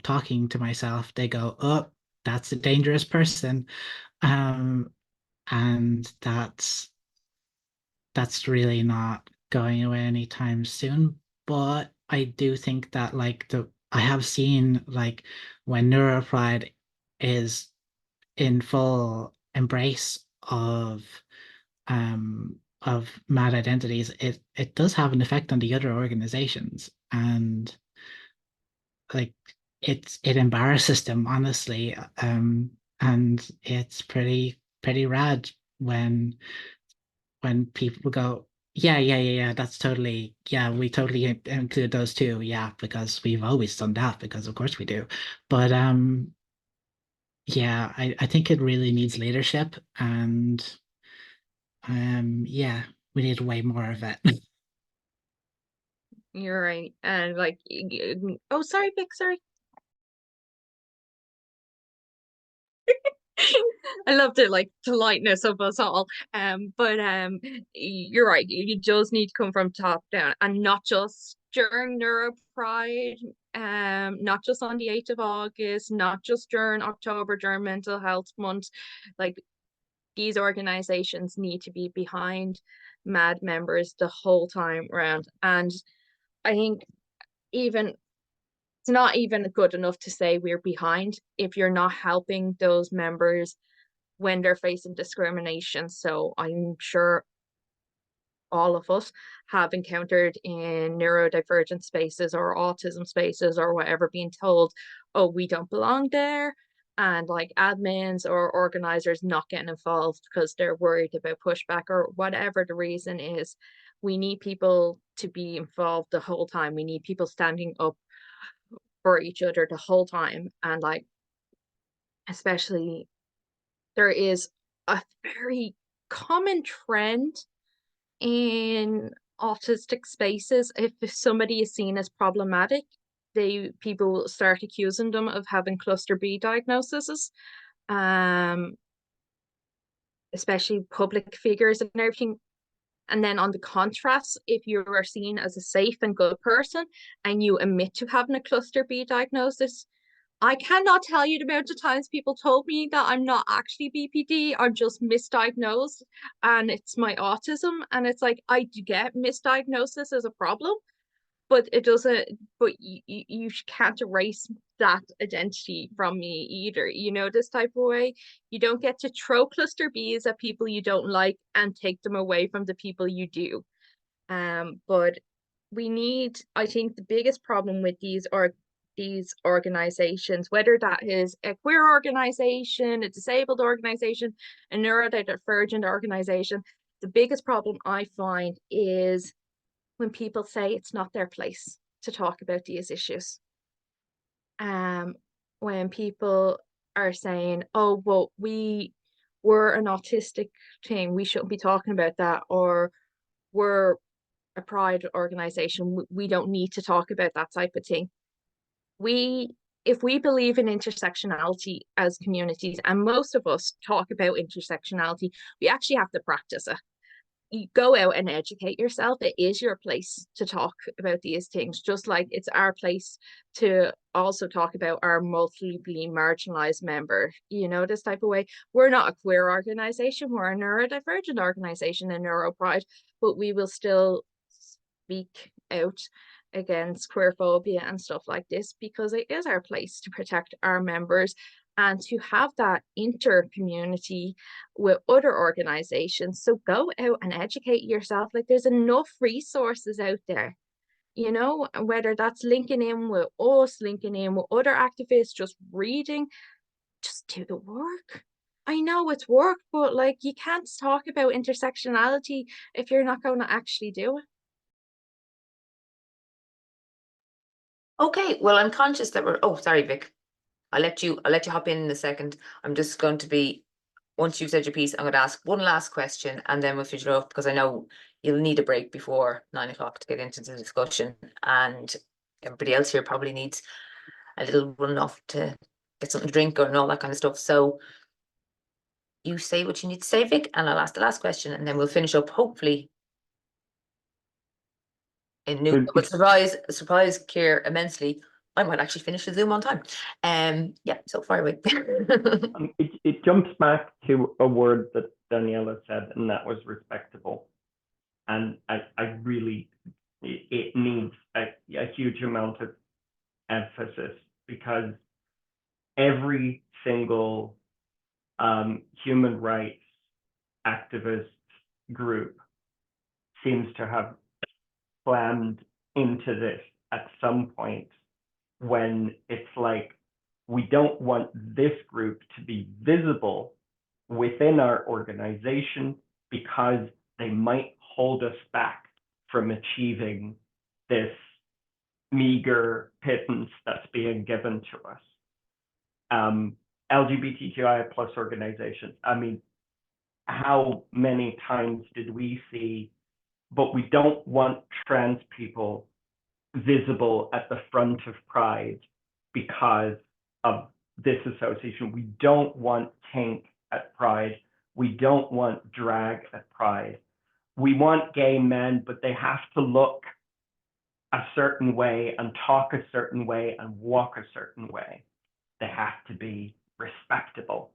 talking to myself, they go, "Oh, that's a dangerous person." um and that's really not going away anytime soon. But I do think that I have seen, like, when Neuro Pride is in full embrace of mad identities, it does have an effect on the other organizations, and like it embarrasses them, honestly. And it's pretty rad when people go, yeah, yeah, yeah, yeah, that's totally, yeah, we totally include those too. Yeah, because we've always done that, because of course we do. But yeah, I think it really needs leadership, and yeah, we need way more of it. You're right. And like, oh, sorry, Vic, sorry. I love the like politeness of us all. But you're right. You just need to come from top down, and not just during Neuro Pride, not just on the 8th of August, not just during October during Mental Health Month. Like, these organizations need to be behind MAD members the whole time around. And I think even it's not even good enough to say we're behind if you're not helping those members when they're facing discrimination. So I'm sure all of us have encountered in neurodivergent spaces or autism spaces or whatever, being told, oh, we don't belong there. And like admins or organizers not getting involved because they're worried about pushback or whatever the reason is. We need people to be involved the whole time. We need people standing up for each other the whole time. And like, especially, there is a very common trend in autistic spaces. If somebody is seen as problematic, people start accusing them of having cluster B diagnoses, especially public figures and everything. And then on the contrast, if you are seen as a safe and good person and you admit to having a cluster B diagnosis, I cannot tell you the amount of times people told me that I'm not actually BPD, I'm just misdiagnosed and it's my autism. And it's like, I do get misdiagnosis as a problem, but it doesn't, but you can't erase that identity from me either. This type of way, you don't get to throw cluster Bs at people you don't like and take them away from the people you do. But I think the biggest problem with these organizations, whether that is a queer organization, a disabled organization, a neurodivergent organization, the biggest problem I find is when people say it's not their place to talk about these issues. When people are saying, oh, well, we're an autistic team, we shouldn't be talking about that, or we're a pride organization, we don't need to talk about that type of thing. If we believe in intersectionality as communities, and most of us talk about intersectionality, we actually have to practice it. you go out and educate yourself. It is your place to talk about these things, just like it's our place to also talk about our multiply marginalized member, you know, this type of way. We're not a queer organization, we're a neurodivergent organization in Neuro Pride, but we will still speak out against queerphobia and stuff like this because it is our place to protect our members and to have that inter-community with other organizations. So go out and educate yourself. Like, there's enough resources out there, you know, whether that's linking in with us, linking in with other activists, just reading, just do the work. I know it's work, but like, you can't talk about intersectionality if you're not going to actually do it. Okay, well, I'm conscious that we're, oh, sorry, Vic. I'll let you hop in a second. I'm just going to be, once you've said your piece, I'm going to ask one last question and then we'll finish it up because I know you'll need a break before 9 o'clock to get into the discussion, and everybody else here probably needs a little run off to get something to drink or and all that kind of stuff. So you say what you need to say, Vic, and I'll ask the last question and then we'll finish up hopefully in new, but surprise Keir immensely, I might actually finish the Zoom on time. Yeah, so far away. It jumps back to a word that Daniela said, and that was respectable. And I really, it needs a huge amount of emphasis because every single human rights activist group seems to have slammed into this at some point when it's like, we don't want this group to be visible within our organization because they might hold us back from achieving this meager pittance that's being given to us. LGBTQIA plus organizations, I mean, how many times did we see, but we don't want trans people visible at the front of Pride because of this association. We don't want kink at Pride. We don't want drag at Pride. We want gay men, but they have to look a certain way and talk a certain way and walk a certain way. They have to be respectable.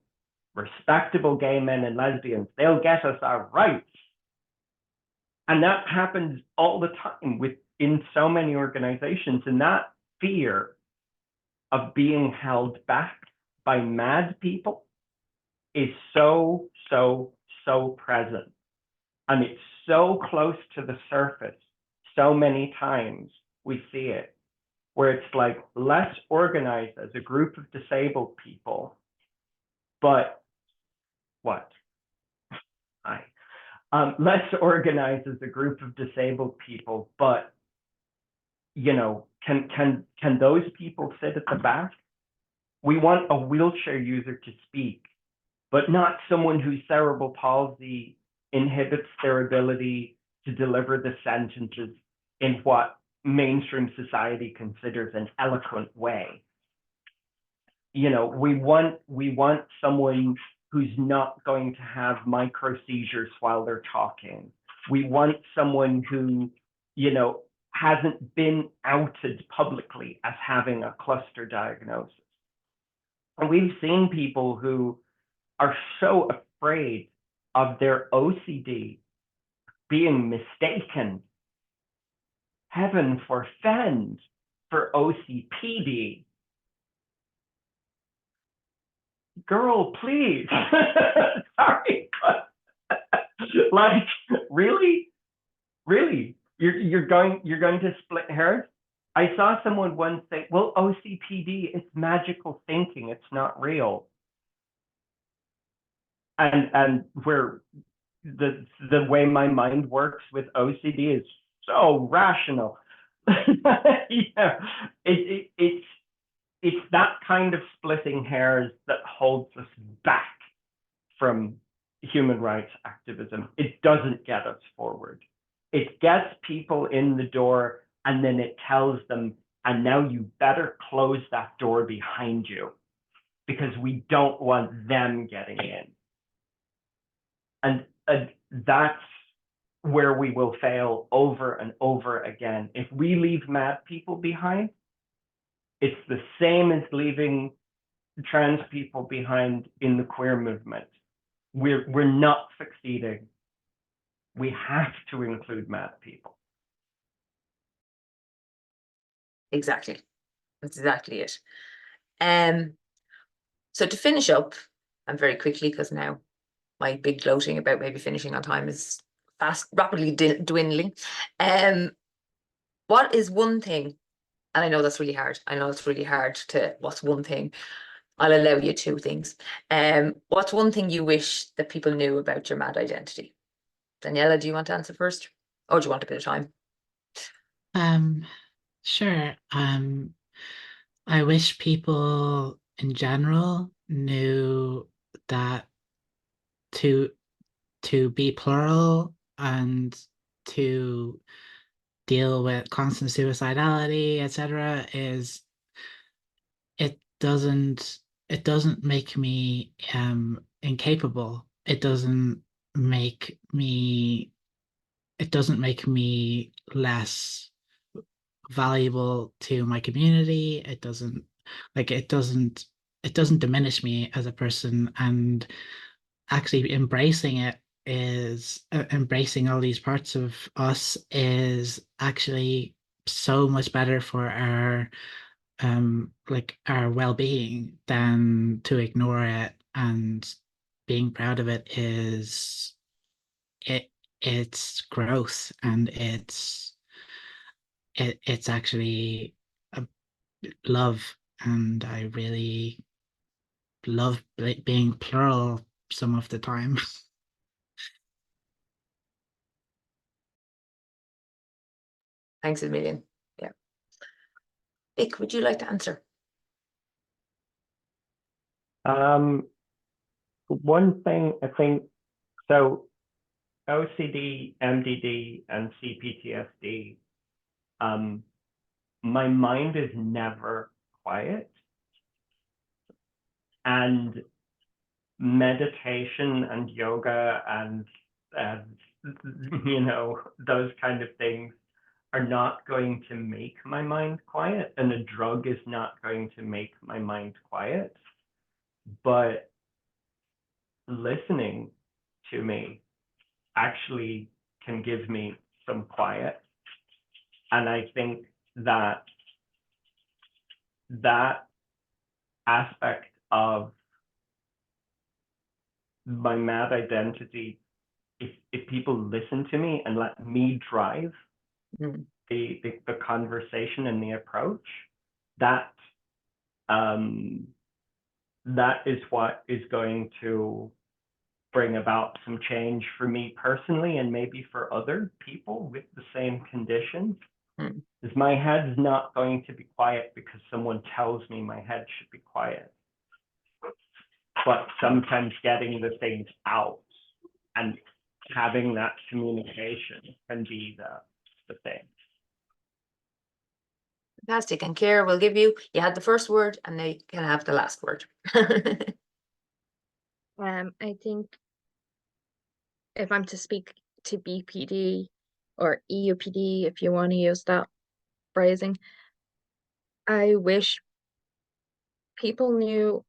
Respectable gay men and lesbians, they'll get us our rights. And that happens all the time within so many organizations. And that fear of being held back by mad people is so present. And it's so close to the surface. So many times we see it, where it's like, let's organize as a group of disabled people, but what? Hi. Let's organize as a group of disabled people, but you know, can those people sit at the back? We want a wheelchair user to speak, but not someone whose cerebral palsy inhibits their ability to deliver the sentences in what mainstream society considers an eloquent way. You know, we want someone who's not going to have micro seizures while they're talking. We want someone who, you know, hasn't been outed publicly as having a cluster diagnosis. And we've seen people who are so afraid of their OCD being mistaken, heaven forfend, for OCPD. Girl, please. Sorry, but like, really? You're going to split hairs? I saw someone once say, well, OCPD, it's magical thinking, it's not real. And where the way my mind works with OCD is so rational. Yeah, it's that kind of splitting hairs that holds us back from human rights activism. It doesn't get us forward. It gets people in the door and then it tells them, and now you better close that door behind you because we don't want them getting in. And that's where we will fail over and over again. If we leave mad people behind, it's the same as leaving trans people behind in the queer movement. We're not succeeding. We have to include mad people. Exactly. That's exactly it. So to finish up, and very quickly, because now my big gloating about maybe finishing on time is rapidly dwindling. What is one thing, and I know that's really hard. I know it's really hard to, what's one thing? I'll allow you two things. What's one thing you wish that people knew about your mad identity? Daniela, do you want to answer first? Or do you want a bit of time? Sure. I wish people in general knew that to be plural and to deal with constant suicidality, etc., is it doesn't make me incapable. It doesn't make me less valuable to my community. It doesn't diminish me as a person, and actually embracing all these parts of us is actually so much better for our our well-being than to ignore it. And being proud of it is it's growth, and it's actually a love. And I really love being plural some of the time. Thanks a million. Yeah. Vic, would you like to answer? One thing I think, so OCD, MDD, and CPTSD, my mind is never quiet. And meditation and yoga and those kind of things are not going to make my mind quiet, and a drug is not going to make my mind quiet. But listening to me actually can give me some quiet. And I think that aspect of my mad identity, if people listen to me and let me drive the conversation and the approach, that is what is going to bring about some change for me personally, and maybe for other people with the same conditions. Is my head's not going to be quiet because someone tells me my head should be quiet. But sometimes getting the things out and having that communication can be the thing. Fantastic. And Ciara, we'll give you had the first word, and they can have the last word. I think if I'm to speak to BPD or EUPD, if you want to use that phrasing, I wish people knew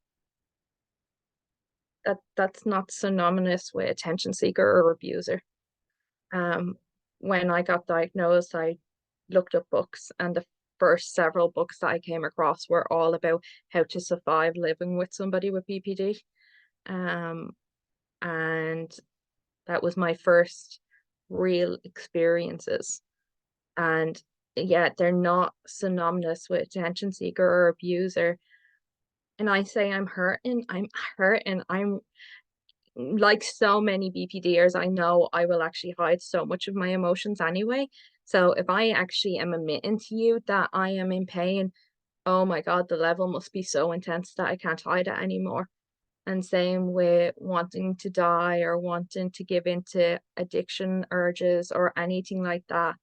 that that's not synonymous with attention seeker or abuser. When I got diagnosed, I looked up books, and the first several books that I came across were all about how to survive living with somebody with BPD. And that was my first real experiences. And yeah, they're not synonymous with attention seeker or abuser. And I say I'm hurting. I'm like so many BPDers, I know I will actually hide so much of my emotions anyway. So if I actually am admitting to you that I am in pain, oh my God, the level must be so intense that I can't hide it anymore. And same with wanting to die or wanting to give into addiction urges or anything like that.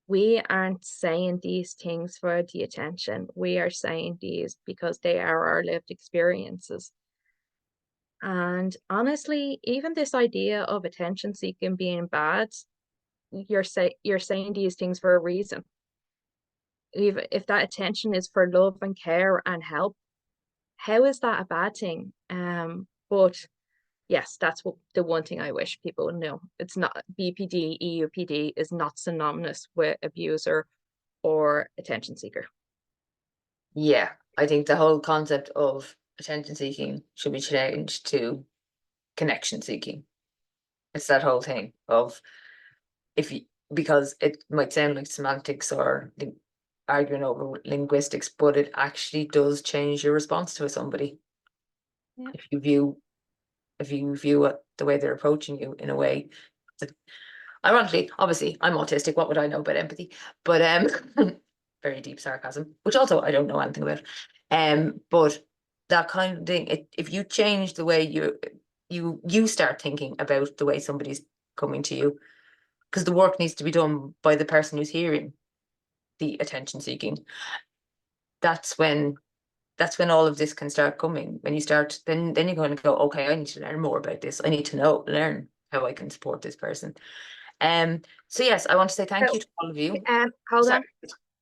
We aren't saying these things for the attention. We are saying these because they are our lived experiences. And honestly, even this idea of attention seeking being bad, you're saying these things for a reason. Even if that attention is for love and care and help, how is that a bad thing? But yes, that's what the one thing I wish people would know. It's not BPD, EUPD is not synonymous with abuser or attention seeker. Yeah, I think the whole concept of attention seeking should be changed to connection seeking. It's that whole thing of because it might sound like semantics or arguing over linguistics, but it actually does change your response to somebody. Yeah. If you view it the way they're approaching you in a way that, ironically, obviously, I'm autistic. What would I know about empathy? But very deep sarcasm, which also I don't know anything about. But that kind of thing, if you change the way you start thinking about the way somebody's coming to you, because the work needs to be done by the person who's hearing the attention seeking. That's when all of this can start coming. When you start, then you're going to go, okay, I need to learn more about this. I need to learn how I can support this person. So yes, I want to say thank you to all of you. Hold on,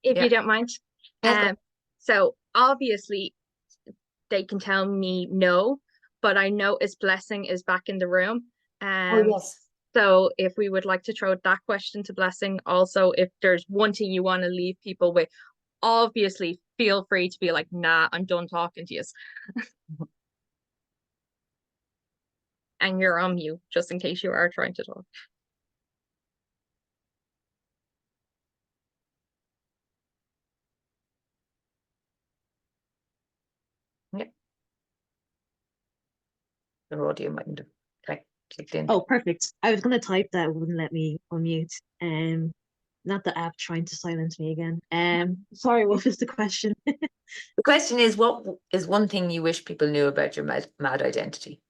if Yeah. you don't mind. Yeah, So obviously they can tell me no, but I notice Blessing is back in the room. oh yes. So if we would like to throw that question to Blessing, also if there's one thing you want to leave people with, obviously feel free to be like, nah, I'm done talking to you. And you're on mute, just in case you are trying to talk. Yeah. The audio might have clicked in. Oh, perfect. I was going to type that, it wouldn't let me unmute. Not the app trying to silence me again. Sorry, what was the question? The question is, what is one thing you wish people knew about your mad identity?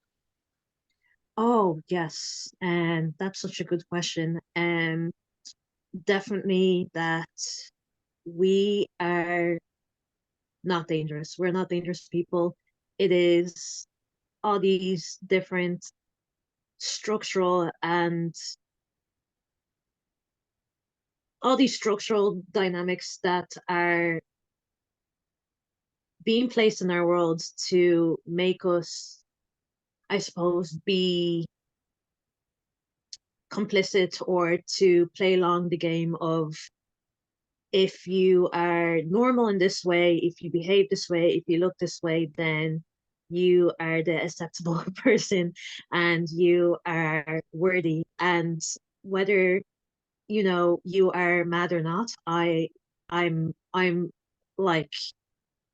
Oh, yes. And that's such a good question. Definitely that we are not dangerous. We're not dangerous people. It is all these different structural and all these structural dynamics that are being placed in our world to make us, I suppose, be complicit or to play along the game of, if you are normal in this way, if you behave this way, if you look this way, then you are the acceptable person and you are worthy. And whether you are mad or not, I'm like,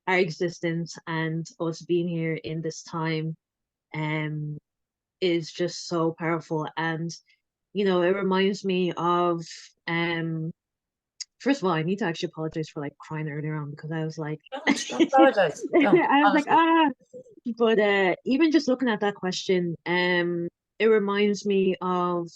our existence and us being here in this time is just so powerful. And it reminds me of first of all, I need to actually apologize for like crying earlier on, because I was like, Don't apologize. Don't, I was like, honestly. but even just looking at that question, it reminds me of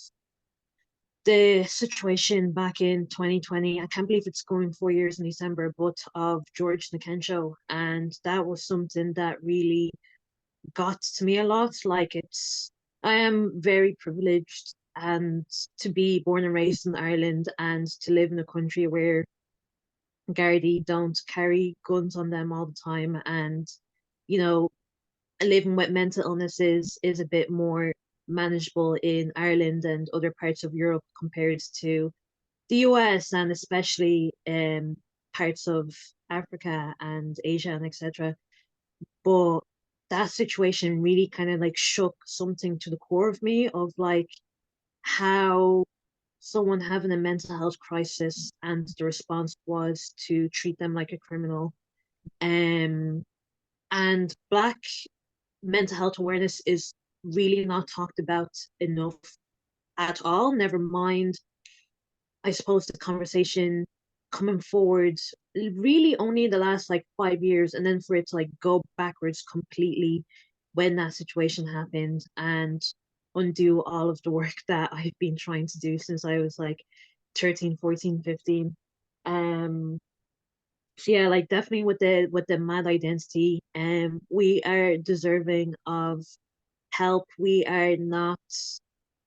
the situation back in 2020. I can't believe it's going 4 years in December, but of George Nakenshaw. And that was something that really got to me a lot. Like, I am very privileged and to be born and raised in Ireland and to live in a country where Gardaí don't carry guns on them all the time. And, living with mental illnesses is a bit more manageable in Ireland and other parts of Europe compared to the US, and especially parts of Africa and Asia and etc. But that situation really kind of like shook something to the core of me, of like how someone having a mental health crisis and the response was to treat them like a criminal. And Black mental health awareness is really not talked about enough at all. Never mind, I suppose, the conversation coming forward really only in the last like 5 years, and then for it to like go backwards completely when that situation happened, and undo all of the work that I've been trying to do since I was like 13, 14, 15. So yeah, like definitely with the mad identity, we are deserving of help. We are not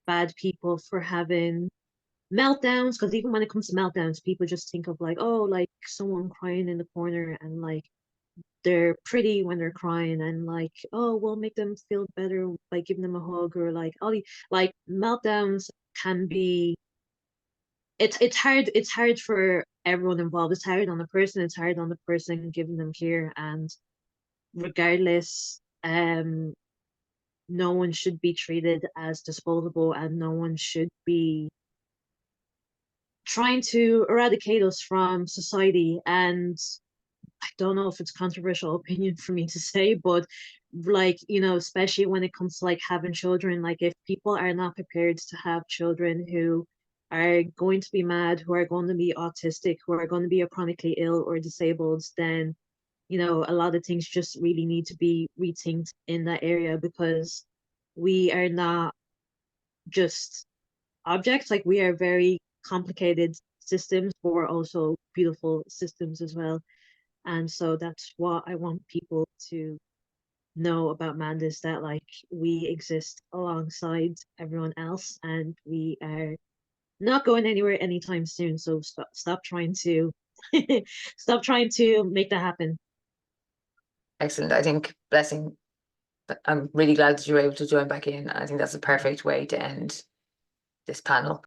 bad people for having meltdowns, because even when it comes to meltdowns, people just think of like, oh, like someone crying in the corner, and like they're pretty when they're crying, and like, oh, we'll make them feel better by giving them a hug, or like all the like meltdowns can be, it's hard for everyone involved. It's hard on the person, it's hard on the person giving them care, and regardless, no one should be treated as disposable, and no one should be trying to eradicate us from society. And I don't know if it's controversial opinion for me to say, but like, you know, especially when it comes to like having children, like if people are not prepared to have children who are going to be mad, who are going to be autistic, who are going to be chronically ill or disabled, then, you know, a lot of things just really need to be rethinked in that area, because we are not just objects, like we are very complicated systems, but we're also beautiful systems as well. And so that's what I want people to know about Mandis, that like we exist alongside everyone else, and we are not going anywhere anytime soon. So stop trying to stop trying to make that happen. Excellent. I think, Blessing, I'm really glad that you were able to join back in. I think that's a perfect way to end this panel.